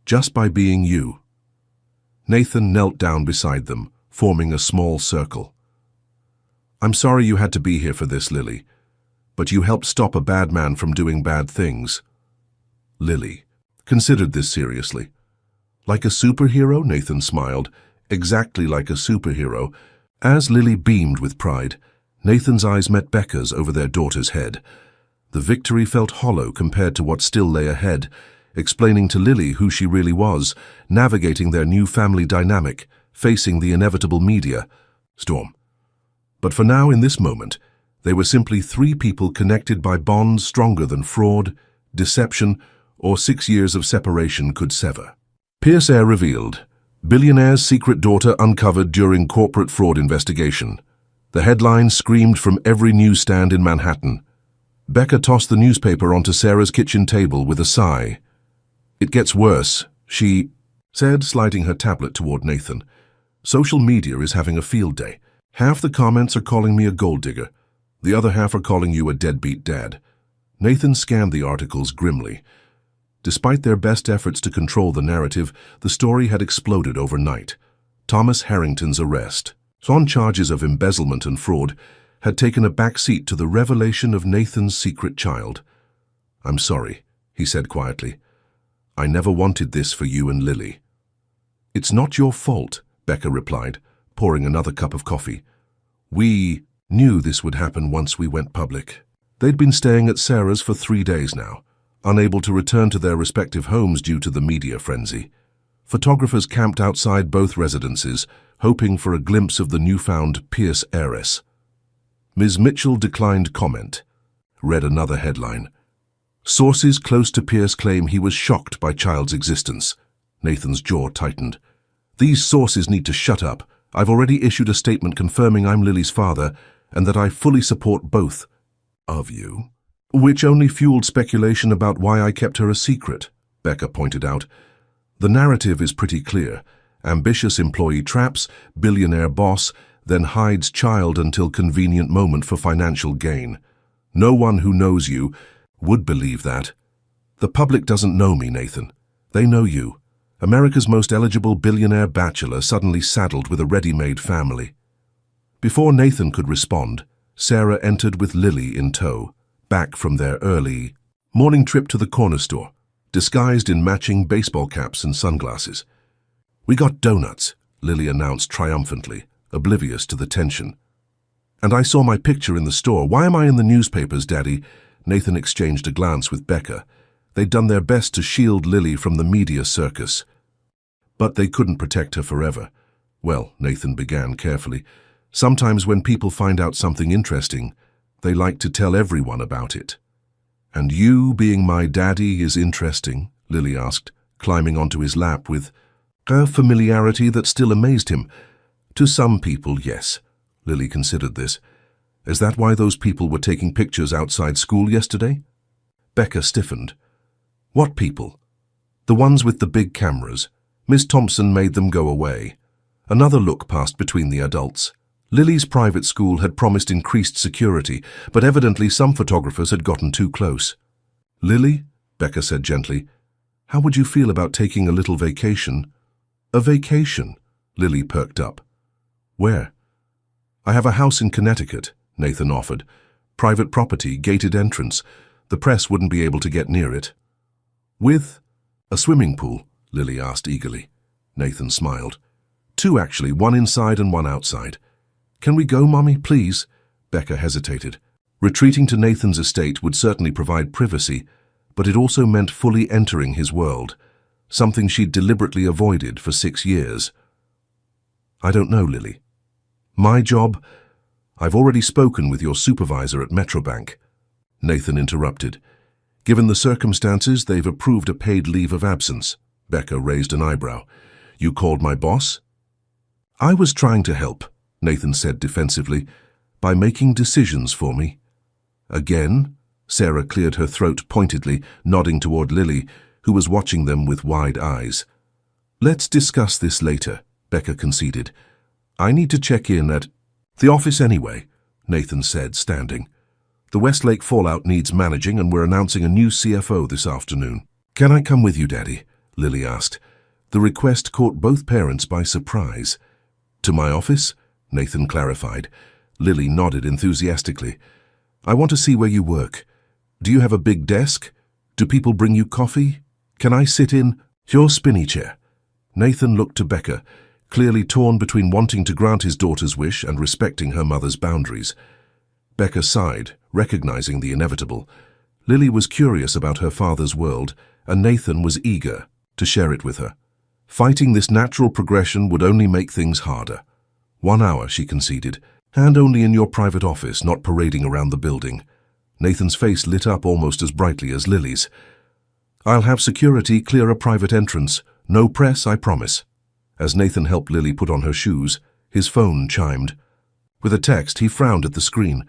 just by being you. Nathan knelt down beside them, forming a small circle. I'm sorry you had to be here for this, Lily, but you helped stop a bad man from doing bad things. Lily considered this seriously. Like a superhero? Nathan smiled. Exactly like a superhero. As Lily beamed with pride, Nathan's eyes met Becca's over their daughter's head. The victory felt hollow compared to what still lay ahead, explaining to Lily who she really was, navigating their new family dynamic, facing the inevitable media storm. But for now, in this moment, they were simply three people connected by bonds stronger than fraud, deception, or 6 years of separation could sever. Pierce Air revealed, billionaire's secret daughter uncovered during corporate fraud investigation. The headline screamed from every newsstand in Manhattan. Becca tossed the newspaper onto Sarah's kitchen table with a sigh. It gets worse, she said, sliding her tablet toward Nathan. Social media is having a field day. Half the comments are calling me a gold digger. The other half are calling you a deadbeat dad. Nathan scanned the articles grimly. Despite their best efforts to control the narrative, the story had exploded overnight. Thomas Harrington's arrest, on charges of embezzlement and fraud, had taken a back seat to the revelation of Nathan's secret child. "I'm sorry," he said quietly. "I never wanted this for you and Lily." "It's not your fault," Becca replied, pouring another cup of coffee. "We knew this would happen once we went public." They'd been staying at Sarah's for 3 days now, unable to return to their respective homes due to the media frenzy. Photographers camped outside both residences, hoping for a glimpse of the newfound Pierce heiress. Ms. Mitchell declined comment. Read another headline. Sources close to Pierce claim he was shocked by child's existence. Nathan's jaw tightened. "These sources need to shut up. I've already issued a statement confirming I'm Lily's father and that I fully support both of you." "Which only fueled speculation about why I kept her a secret," Becca pointed out. "The narrative is pretty clear. Ambitious employee traps, billionaire boss, then hides child until convenient moment for financial gain. No one who knows you would believe that. The public doesn't know me, Nathan. They know you. America's most eligible billionaire bachelor suddenly saddled with a ready-made family." Before Nathan could respond, Sarah entered with Lily in tow, back from their early morning trip to the corner store, disguised in matching baseball caps and sunglasses. "We got donuts," Lily announced triumphantly, oblivious to the tension. "And I saw my picture in the store. Why am I in the newspapers, Daddy?" Nathan exchanged a glance with Becca. They'd done their best to shield Lily from the media circus. But they couldn't protect her forever. "Well," Nathan began carefully, "sometimes when people find out something interesting, they like to tell everyone about it." "And you being my daddy is interesting?" Lily asked, climbing onto his lap with a familiarity that still amazed him. "To some people, yes." Lily considered this. "Is that why those people were taking pictures outside school yesterday?" Becca stiffened. "What people?" "The ones with the big cameras. Miss Thompson made them go away." Another look passed between the adults. Lily's private school had promised increased security, but evidently some photographers had gotten too close. "Lily," Becca said gently, "how would you feel about taking a little vacation?" "A vacation?" Lily perked up. "Where?" "I have a house in Connecticut," Nathan offered. "Private property, gated entrance. The press wouldn't be able to get near it." "With a swimming pool?" Lily asked eagerly. Nathan smiled. "Two, actually, one inside and one outside." "Can we go, Mommy, please?" Becca hesitated. Retreating to Nathan's estate would certainly provide privacy, but it also meant fully entering his world, something she'd deliberately avoided for 6 years. "I don't know, Lily. My job? I've already spoken with your supervisor at Metrobank." Nathan interrupted. "Given the circumstances, they've approved a paid leave of absence." Becca raised an eyebrow. "You called my boss?" "I was trying to help," Nathan said defensively, "by making decisions for me." "Again?" Sarah cleared her throat pointedly, nodding toward Lily, who was watching them with wide eyes. "Let's discuss this later," Becca conceded. "I need to check in at the office anyway," Nathan said, standing. "The Westlake fallout needs managing, and we're announcing a new CFO this afternoon." "Can I come with you, Daddy?" Lily asked. The request caught both parents by surprise. "To my office?" Nathan clarified. Lily nodded enthusiastically. "I want to see where you work. Do you have a big desk? Do people bring you coffee? Can I sit in your spinny chair?" Nathan looked to Becca, clearly torn between wanting to grant his daughter's wish and respecting her mother's boundaries. Becca sighed, recognizing the inevitable. Lily was curious about her father's world, and Nathan was eager to share it with her. Fighting this natural progression would only make things harder. 1 hour, she conceded, and only in your private office, not parading around the building. Nathan's face lit up almost as brightly as Lily's. I'll have security clear a private entrance. No press, I promise. As Nathan helped Lily put on her shoes, his phone chimed. With a text, he frowned at the screen.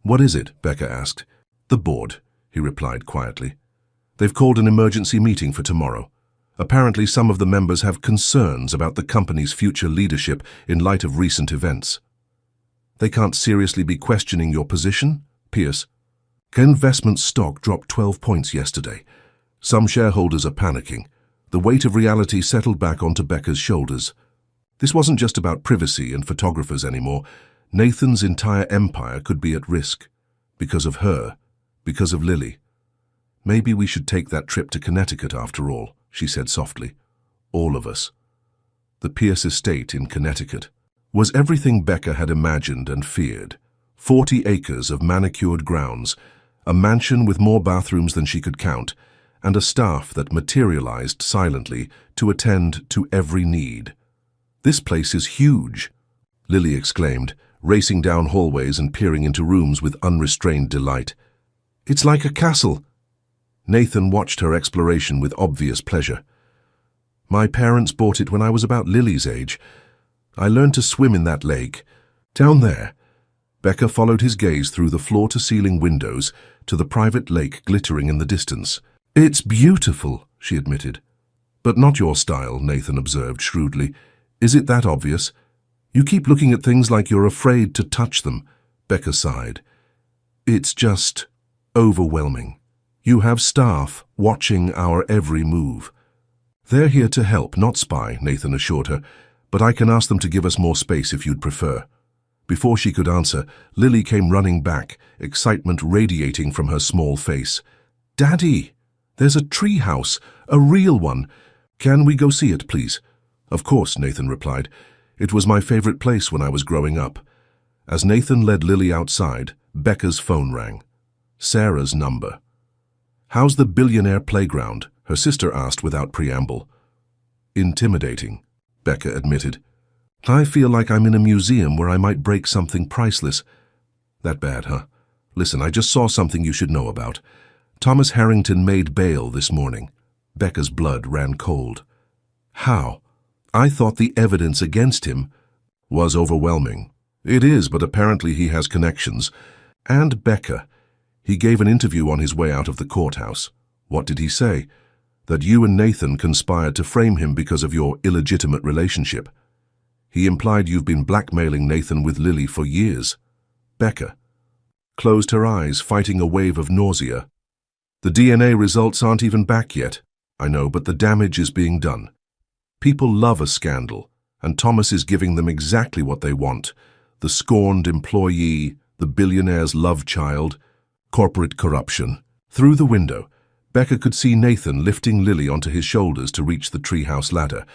What is it? Becca asked. The board, he replied quietly. They've called an emergency meeting for tomorrow. Apparently, some of the members have concerns about the company's future leadership in light of recent events. They can't seriously be questioning your position? Pierce. Investment stock dropped 12 points yesterday. Some shareholders are panicking. The weight of reality settled back onto Becca's shoulders. This wasn't just about privacy and photographers anymore. Nathan's entire empire could be at risk. Because of her. Because of Lily. Maybe we should take that trip to Connecticut after all, she said softly. All of us. The Pierce estate in Connecticut was everything Becca had imagined and feared. 40 acres of manicured grounds, a mansion with more bathrooms than she could count, and a staff that materialized silently to attend to every need. This place is huge, Lily exclaimed, racing down hallways and peering into rooms with unrestrained delight. It's like a castle. Nathan watched her exploration with obvious pleasure. My parents bought it when I was about Lily's age. I learned to swim in that lake. Down there. Becca followed his gaze through the floor-to-ceiling windows to the private lake glittering in the distance. It's beautiful, she admitted. But not your style, Nathan observed shrewdly. Is it that obvious? You keep looking at things like you're afraid to touch them, Becca sighed. It's just overwhelming. You have staff watching our every move. They're here to help, not spy, Nathan assured her, but I can ask them to give us more space if you'd prefer. Before she could answer, Lily came running back, excitement radiating from her small face. Daddy! There's a tree house, a real one. Can we go see it, please? Of course, Nathan replied. It was my favorite place when I was growing up. As Nathan led Lily outside, Becca's phone rang. Sarah's number. How's the billionaire playground? Her sister asked without preamble. Intimidating, Becca admitted. I feel like I'm in a museum where I might break something priceless. That bad, huh? Listen, I just saw something you should know about. Thomas Harrington made bail this morning. Becca's blood ran cold. How? I thought the evidence against him was overwhelming. It is, but apparently he has connections. And Becca. He gave an interview on his way out of the courthouse. What did he say? That you and Nathan conspired to frame him because of your illegitimate relationship. He implied you've been blackmailing Nathan with Lily for years. Becca closed her eyes, fighting a wave of nausea. The DNA results aren't even back yet. I know, but the damage is being done. People love a scandal, and Thomas is giving them exactly what they want. The scorned employee, the billionaire's love child, corporate corruption. Through the window, Becca could see Nathan lifting Lily onto his shoulders to reach the treehouse ladder.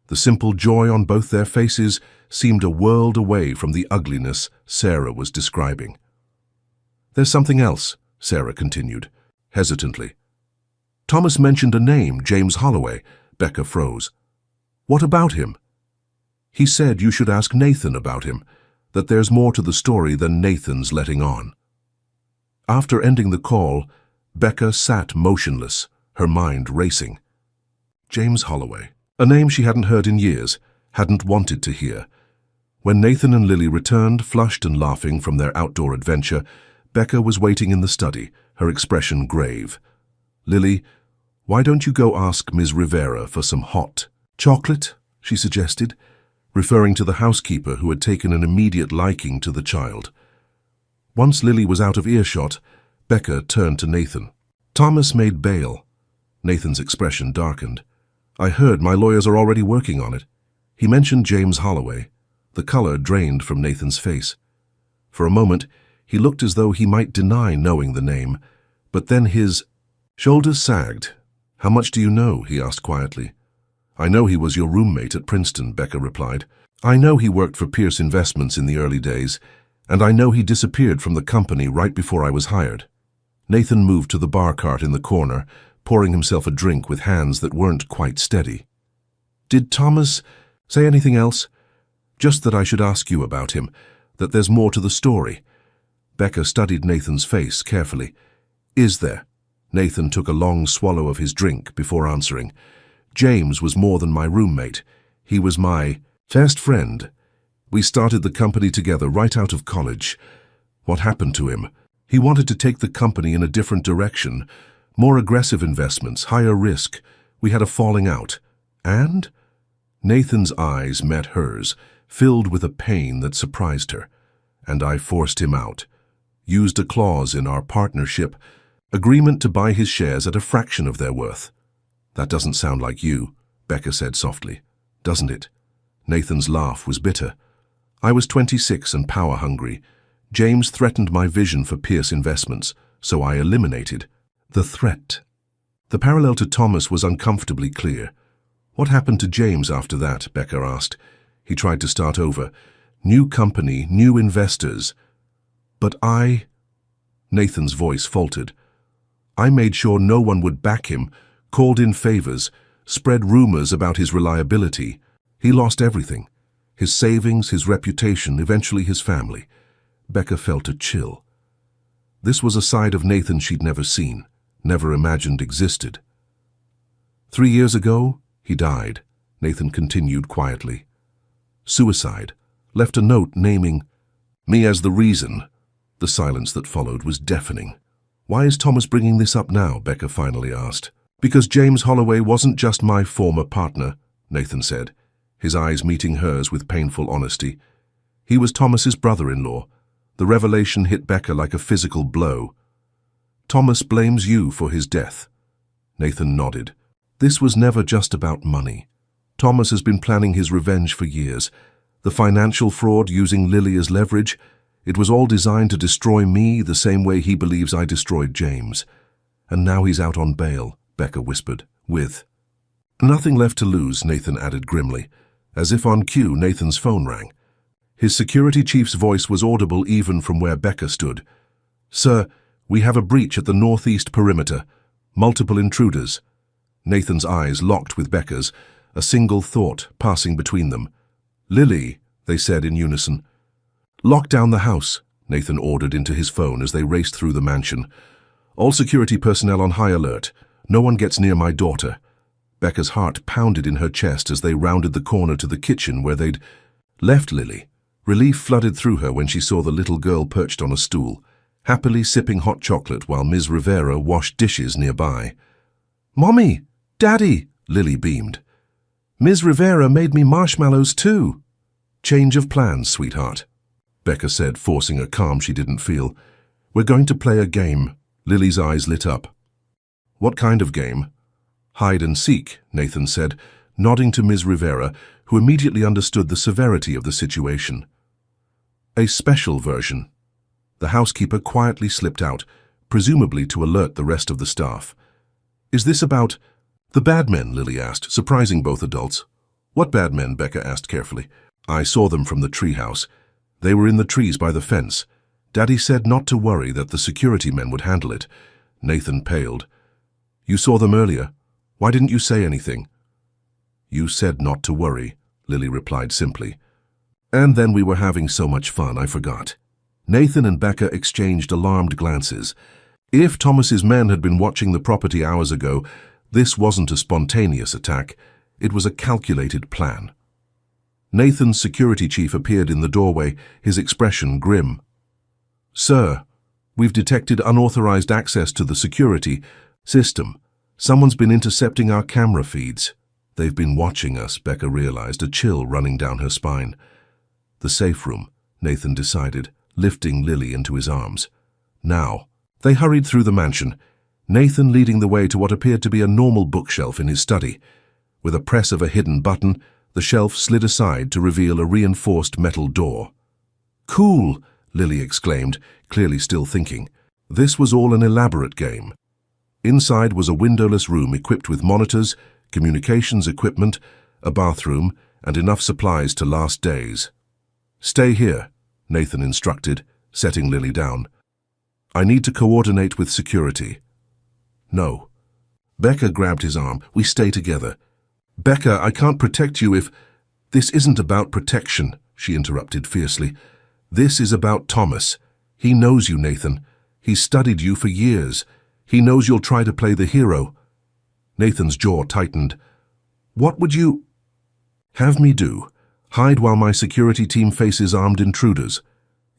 The simple joy on both their faces seemed a world away from the ugliness Sarah was describing. There's something else, Sarah continued, hesitantly. Thomas mentioned a name, James Holloway. Becca froze. What about him? He said you should ask Nathan about him, that there's more to the story than Nathan's letting on. After ending the call, Becca sat motionless, her mind racing. James Holloway, a name she hadn't heard in years, hadn't wanted to hear. When Nathan and Lily returned, flushed and laughing from their outdoor adventure, Becca was waiting in the study, her expression grave. Lily, why don't you go ask Ms. Rivera for some hot chocolate, she suggested, referring to the housekeeper who had taken an immediate liking to the child. Once Lily was out of earshot, Becca turned to Nathan. Thomas made bail. Nathan's expression darkened. I heard my lawyers are already working on it. He mentioned James Holloway. The color drained from Nathan's face. For a moment, he looked as though he might deny knowing the name, but then his shoulders sagged. How much do you know? He asked quietly. I know he was your roommate at Princeton, Becca replied. I know he worked for Pierce Investments in the early days, and I know he disappeared from the company right before I was hired. Nathan moved to the bar cart in the corner, pouring himself a drink with hands that weren't quite steady. Did Thomas say anything else? Just that I should ask you about him, that there's more to the story. Becca studied Nathan's face carefully. Is there? Nathan took a long swallow of his drink before answering. James was more than my roommate. He was my best friend. We started the company together right out of college. What happened to him? He wanted to take the company in a different direction. More aggressive investments, higher risk. We had a falling out. And? Nathan's eyes met hers, filled with a pain that surprised her. And I forced him out. Used a clause in our partnership, agreement to buy his shares at a fraction of their worth. That doesn't sound like you, Becca said softly. Doesn't it? Nathan's laugh was bitter. I was 26 and power-hungry. James threatened my vision for Pierce Investments, so I eliminated the threat. The parallel to Thomas was uncomfortably clear. What happened to James after that? Becca asked. He tried to start over. New company, new investors. But Nathan's voice faltered. I made sure no one would back him, called in favors, spread rumors about his reliability. He lost everything. His savings, his reputation, eventually his family. Becca felt a chill. This was a side of Nathan she'd never seen, never imagined existed. 3 years ago, he died, Nathan continued quietly. Suicide. Left a note naming me as the reason. The silence that followed was deafening. Why is Thomas bringing this up now? Becca finally asked. Because James Holloway wasn't just my former partner, Nathan said, his eyes meeting hers with painful honesty. He was Thomas's brother-in-law. The revelation hit Becca like a physical blow. Thomas blames you for his death. Nathan nodded. This was never just about money. Thomas has been planning his revenge for years. The financial fraud using Lily as leverage, it was all designed to destroy me the same way he believes I destroyed James. And now he's out on bail, Becca whispered, with nothing left to lose, Nathan added grimly. As if on cue, Nathan's phone rang. His security chief's voice was audible even from where Becca stood. Sir, we have a breach at the northeast perimeter. Multiple intruders. Nathan's eyes locked with Becca's, a single thought passing between them. Lily, they said in unison. Lock down the house, Nathan ordered into his phone as they raced through the mansion. All security personnel on high alert. No one gets near my daughter. Becca's heart pounded in her chest as they rounded the corner to the kitchen where they'd left Lily. Relief flooded through her when she saw the little girl perched on a stool, happily sipping hot chocolate while Ms. Rivera washed dishes nearby. Mommy! Daddy! Lily beamed. Ms. Rivera made me marshmallows too. Change of plans, sweetheart, Becca said, forcing a calm she didn't feel. We're going to play a game. Lily's eyes lit up. What kind of game? Hide and seek, Nathan said, nodding to Ms. Rivera, who immediately understood the severity of the situation. A special version. The housekeeper quietly slipped out, presumably to alert the rest of the staff. Is this about the bad men? Lily asked, surprising both adults. What bad men? Becca asked carefully. I saw them from the treehouse. They were in the trees by the fence. Daddy said not to worry, that the security men would handle it. Nathan paled. You saw them earlier. Why didn't you say anything? You said not to worry, Lily replied simply. And then we were having so much fun, I forgot. Nathan and Becca exchanged alarmed glances. If Thomas's men had been watching the property hours ago, this wasn't a spontaneous attack. It was a calculated plan. Nathan's security chief appeared in the doorway, his expression grim. Sir, we've detected unauthorized access to the security system. Someone's been intercepting our camera feeds. They've been watching us, Becca realized, a chill running down her spine. The safe room, Nathan decided, lifting Lily into his arms. Now, they hurried through the mansion, Nathan leading the way to what appeared to be a normal bookshelf in his study. With a press of a hidden button, the shelf slid aside to reveal a reinforced metal door. Cool, Lily exclaimed, clearly still thinking. This was all an elaborate game. Inside was a windowless room equipped with monitors, communications equipment, a bathroom, and enough supplies to last days. "Stay here," Nathan instructed, setting Lily down. "I need to coordinate with security." "No." Becca grabbed his arm. "We stay together." "Becca, I can't protect you if—" "This isn't about protection," she interrupted fiercely. "This is about Thomas. He knows you, Nathan. He's studied you for years. He knows you'll try to play the hero." Nathan's jaw tightened. "What would you have me do? Hide while my security team faces armed intruders?"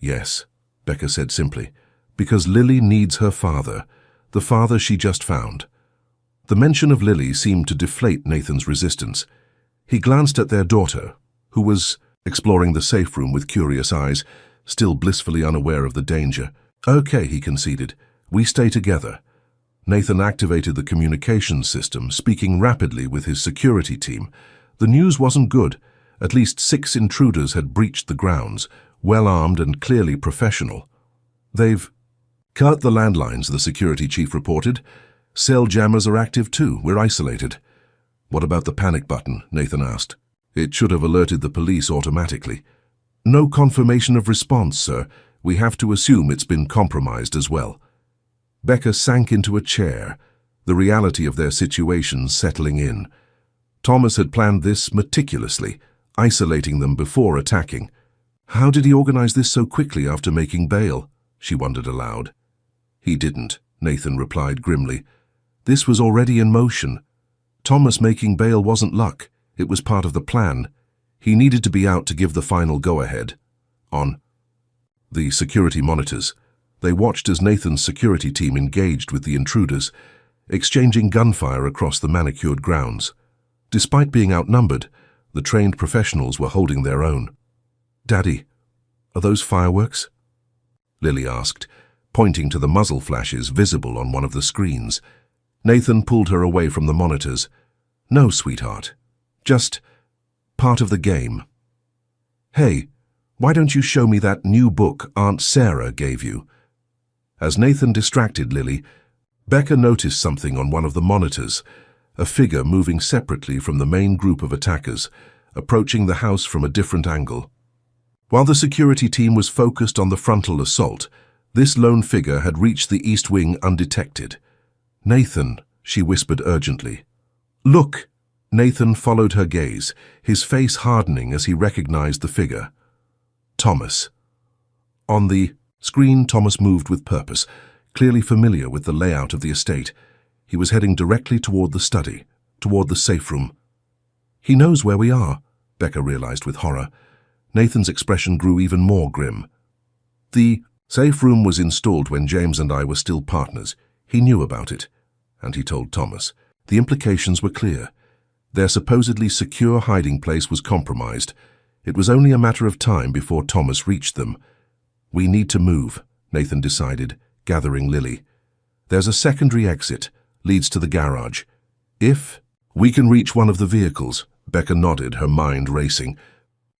"Yes," Becca said simply, "because Lily needs her father, the father she just found." The mention of Lily seemed to deflate Nathan's resistance. He glanced at their daughter, who was exploring the safe room with curious eyes, still blissfully unaware of the danger. "Okay," he conceded, "we stay together." Nathan activated the communications system, speaking rapidly with his security team. The news wasn't good. At least 6 intruders had breached the grounds, well-armed and clearly professional. "They've cut the landlines," the security chief reported. "Cell jammers are active too. We're isolated." "What about the panic button?" Nathan asked. "It should have alerted the police automatically." "No confirmation of response, sir. We have to assume it's been compromised as well." Becca sank into a chair, the reality of their situation settling in. Thomas had planned this meticulously, isolating them before attacking. How did he organize this so quickly after making bail? She wondered aloud. "He didn't," Nathan replied grimly. "This was already in motion. Thomas making bail wasn't luck. It was part of the plan. He needed to be out to give the final go-ahead." On the security monitors, they watched as Nathan's security team engaged with the intruders, exchanging gunfire across the manicured grounds. Despite being outnumbered, the trained professionals were holding their own. "Daddy, are those fireworks?" Lily asked, pointing to the muzzle flashes visible on one of the screens. Nathan pulled her away from the monitors. "No, sweetheart. Just part of the game." "Hey, why don't you show me that new book Aunt Sarah gave you?" As Nathan distracted Lily, Becca noticed something on one of the monitors, a figure moving separately from the main group of attackers, approaching the house from a different angle. While the security team was focused on the frontal assault, this lone figure had reached the east wing undetected. "Nathan," she whispered urgently. "Look!" Nathan followed her gaze, his face hardening as he recognized the figure. Thomas. On the screen, Thomas moved with purpose, clearly familiar with the layout of the estate. He was heading directly toward the study, toward the safe room. "He knows where we are," Becca realized with horror. Nathan's expression grew even more grim. "The safe room was installed when James and I were still partners. He knew about it." And he told Thomas. The implications were clear. Their supposedly secure hiding place was compromised. It was only a matter of time before Thomas reached them. "We need to move," Nathan decided, gathering Lily. "There's a secondary exit, leads to the garage. If we can reach one of the vehicles," Becca nodded, her mind racing.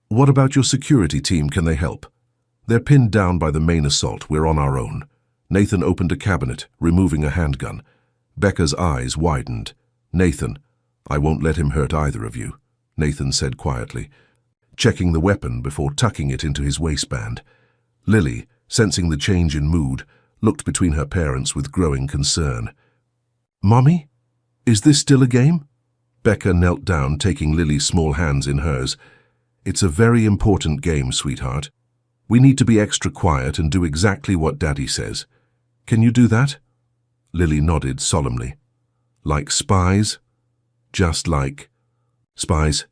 "What about your security team? Can they help?" "They're pinned down by the main assault. We're on our own." Nathan opened a cabinet, removing a handgun. Becca's eyes widened. "Nathan, I won't let him hurt either of you," Nathan said quietly, checking the weapon before tucking it into his waistband. Lily, sensing the change in mood, looked between her parents with growing concern. "Mommy, is this still a game?" Becca knelt down, taking Lily's small hands in hers. "It's a very important game, sweetheart. We need to be extra quiet and do exactly what Daddy says. Can you do that?" Lily nodded solemnly. "Like spies?" "Just like spies,"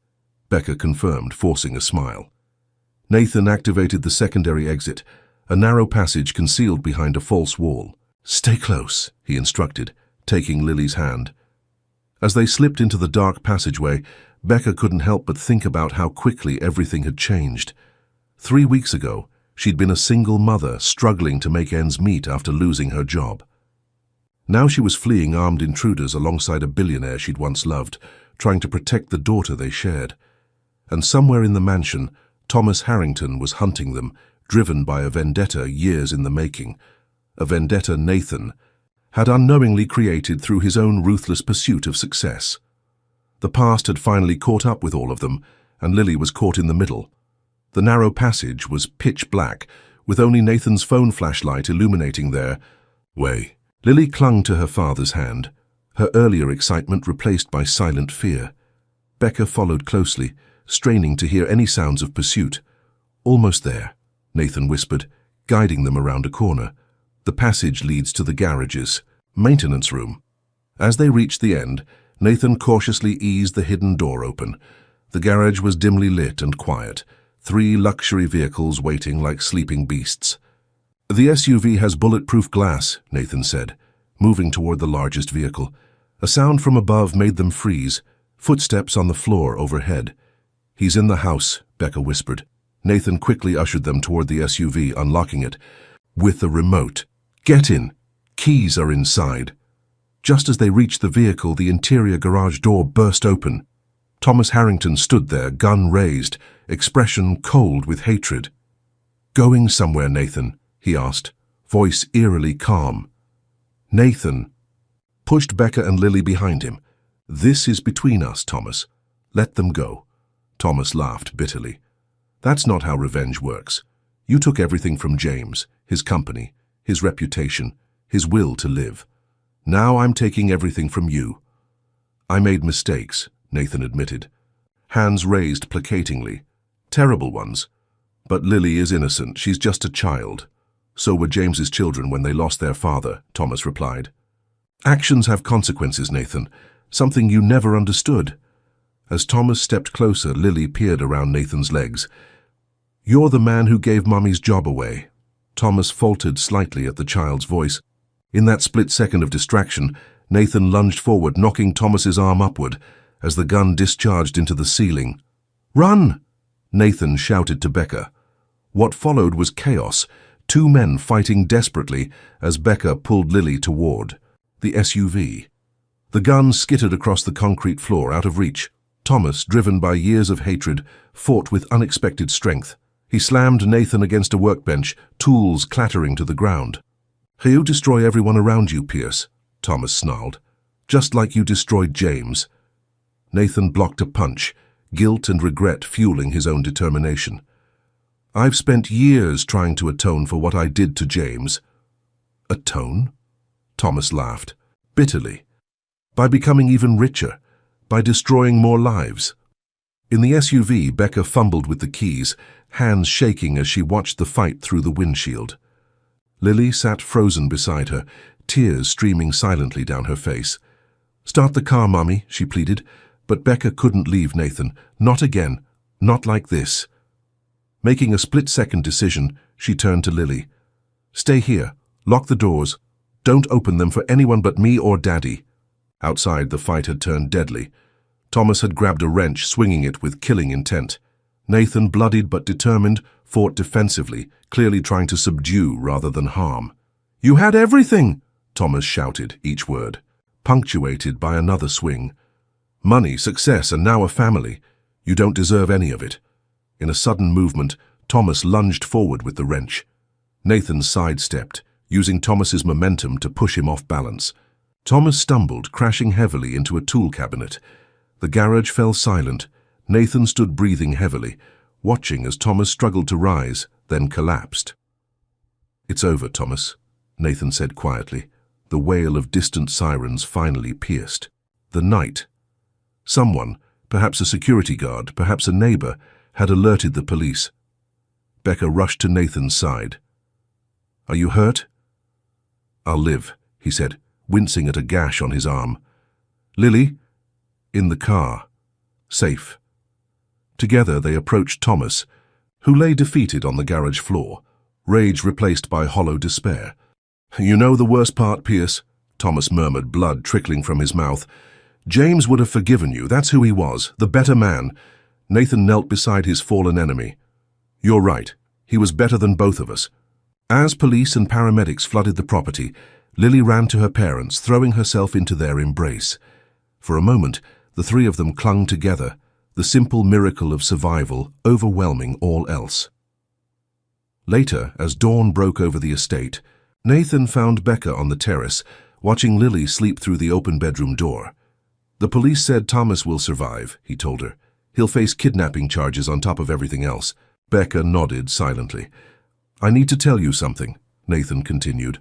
Becca confirmed, forcing a smile. Nathan activated the secondary exit, a narrow passage concealed behind a false wall. "Stay close," he instructed, taking Lily's hand. As they slipped into the dark passageway, Becca couldn't help but think about how quickly everything had changed. 3 weeks ago, she'd been a single mother struggling to make ends meet after losing her job. Now she was fleeing armed intruders alongside a billionaire she'd once loved, trying to protect the daughter they shared. And somewhere in the mansion, Thomas Harrington was hunting them, driven by a vendetta years in the making, a vendetta Nathan had unknowingly created through his own ruthless pursuit of success. The past had finally caught up with all of them, and Lily was caught in the middle. The narrow passage was pitch black, with only Nathan's phone flashlight illuminating their way. Lily clung to her father's hand, her earlier excitement replaced by silent fear. Becca followed closely, straining to hear any sounds of pursuit. "Almost there," Nathan whispered, guiding them around a corner. "The passage leads to the garage's maintenance room." As they reached the end, Nathan cautiously eased the hidden door open. The garage was dimly lit and quiet, 3 luxury vehicles waiting like sleeping beasts. "The SUV has bulletproof glass," Nathan said, moving toward the largest vehicle. A sound from above made them freeze, footsteps on the floor overhead. "He's in the house," Becca whispered. Nathan quickly ushered them toward the SUV, unlocking it. "With a remote. Get in. Keys are inside." Just as they reached the vehicle, the interior garage door burst open. Thomas Harrington stood there, gun raised, expression cold with hatred. "Going somewhere, Nathan?" he asked, voice eerily calm. Nathan pushed Becca and Lily behind him. "This is between us, Thomas. Let them go." Thomas laughed bitterly. "That's not how revenge works. You took everything from James, his company, his reputation, his will to live. Now I'm taking everything from you." "I made mistakes," Nathan admitted, hands raised placatingly. "Terrible ones. But Lily is innocent. She's just a child." "So were James's children when they lost their father," Thomas replied. "Actions have consequences, Nathan, something you never understood." As Thomas stepped closer, Lily peered around Nathan's legs. "You're the man who gave Mummy's job away." Thomas faltered slightly at the child's voice. In that split second of distraction, Nathan lunged forward, knocking Thomas's arm upward as the gun discharged into the ceiling. "Run!" Nathan shouted to Becca. What followed was chaos, 2 men fighting desperately as Becca pulled Lily toward the SUV. The gun skittered across the concrete floor, out of reach. Thomas, driven by years of hatred, fought with unexpected strength. He slammed Nathan against a workbench, tools clattering to the ground. "You destroy everyone around you, Pierce," Thomas snarled. "Just like you destroyed James." Nathan blocked a punch, guilt and regret fueling his own determination. "I've spent years trying to atone for what I did to James." "Atone?" Thomas laughed, bitterly. "By becoming even richer, by destroying more lives." In the SUV, Becca fumbled with the keys, hands shaking as she watched the fight through the windshield. Lily sat frozen beside her, tears streaming silently down her face. "Start the car, Mommy," she pleaded, but Becca couldn't leave Nathan. Not again. Not like this. Making a split-second decision, she turned to Lily. "Stay here. Lock the doors. Don't open them for anyone but me or Daddy." Outside, the fight had turned deadly. Thomas had grabbed a wrench, swinging it with killing intent. Nathan, bloodied but determined, fought defensively, clearly trying to subdue rather than harm. "You had everything!" Thomas shouted, each word, punctuated by another swing. "Money, success, and now a family. You don't deserve any of it." In a sudden movement, Thomas lunged forward with the wrench. Nathan sidestepped, using Thomas's momentum to push him off balance. Thomas stumbled, crashing heavily into a tool cabinet. The garage fell silent. Nathan stood breathing heavily, watching as Thomas struggled to rise, then collapsed. "It's over, Thomas," Nathan said quietly. The wail of distant sirens finally pierced the night. Someone, perhaps a security guard, perhaps a neighbor, had alerted the police. Becca rushed to Nathan's side. "Are you hurt?" "I'll live," he said, wincing at a gash on his arm. "Lily?" "In the car. Safe." Together they approached Thomas, who lay defeated on the garage floor, rage replaced by hollow despair. "You know the worst part, Pierce?" Thomas murmured, blood trickling from his mouth. "James would have forgiven you. That's who he was, the better man." Nathan knelt beside his fallen enemy. "You're right. He was better than both of us." As police and paramedics flooded the property, Lily ran to her parents, throwing herself into their embrace. For a moment, the 3 of them clung together, the simple miracle of survival overwhelming all else. Later, as dawn broke over the estate, Nathan found Becca on the terrace, watching Lily sleep through the open bedroom door. The police said Thomas will survive, he told her. He'll face kidnapping charges on top of everything else. Becca nodded silently. I need to tell you something, Nathan continued.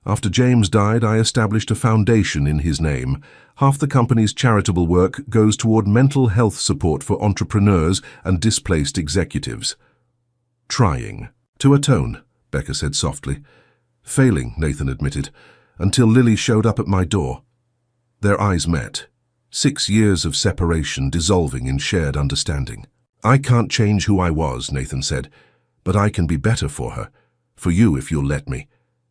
After James died, I established a foundation in his name. Half the company's charitable work goes toward mental health support for entrepreneurs and displaced executives. Trying to atone, Becca said softly. Failing, Nathan admitted, until Lily showed up at my door. Their eyes met. 6 years of separation dissolving in shared understanding. I can't change who I was, Nathan said, but I can be better for her. For you, if you'll let me.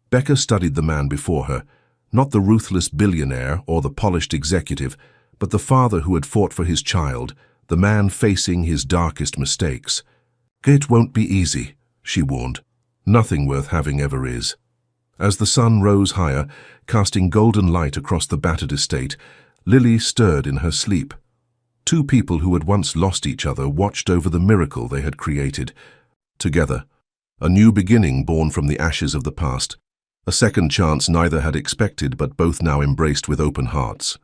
Becca studied the man before her, not the ruthless billionaire or the polished executive, but the father who had fought for his child, the man facing his darkest mistakes. It won't be easy, she warned. Nothing worth having ever is. As the sun rose higher, casting golden light across the battered estate, Lily stirred in her sleep. 2 people who had once lost each other watched over the miracle they had created. Together, a new beginning born from the ashes of the past. A second chance neither had expected, but both now embraced with open hearts.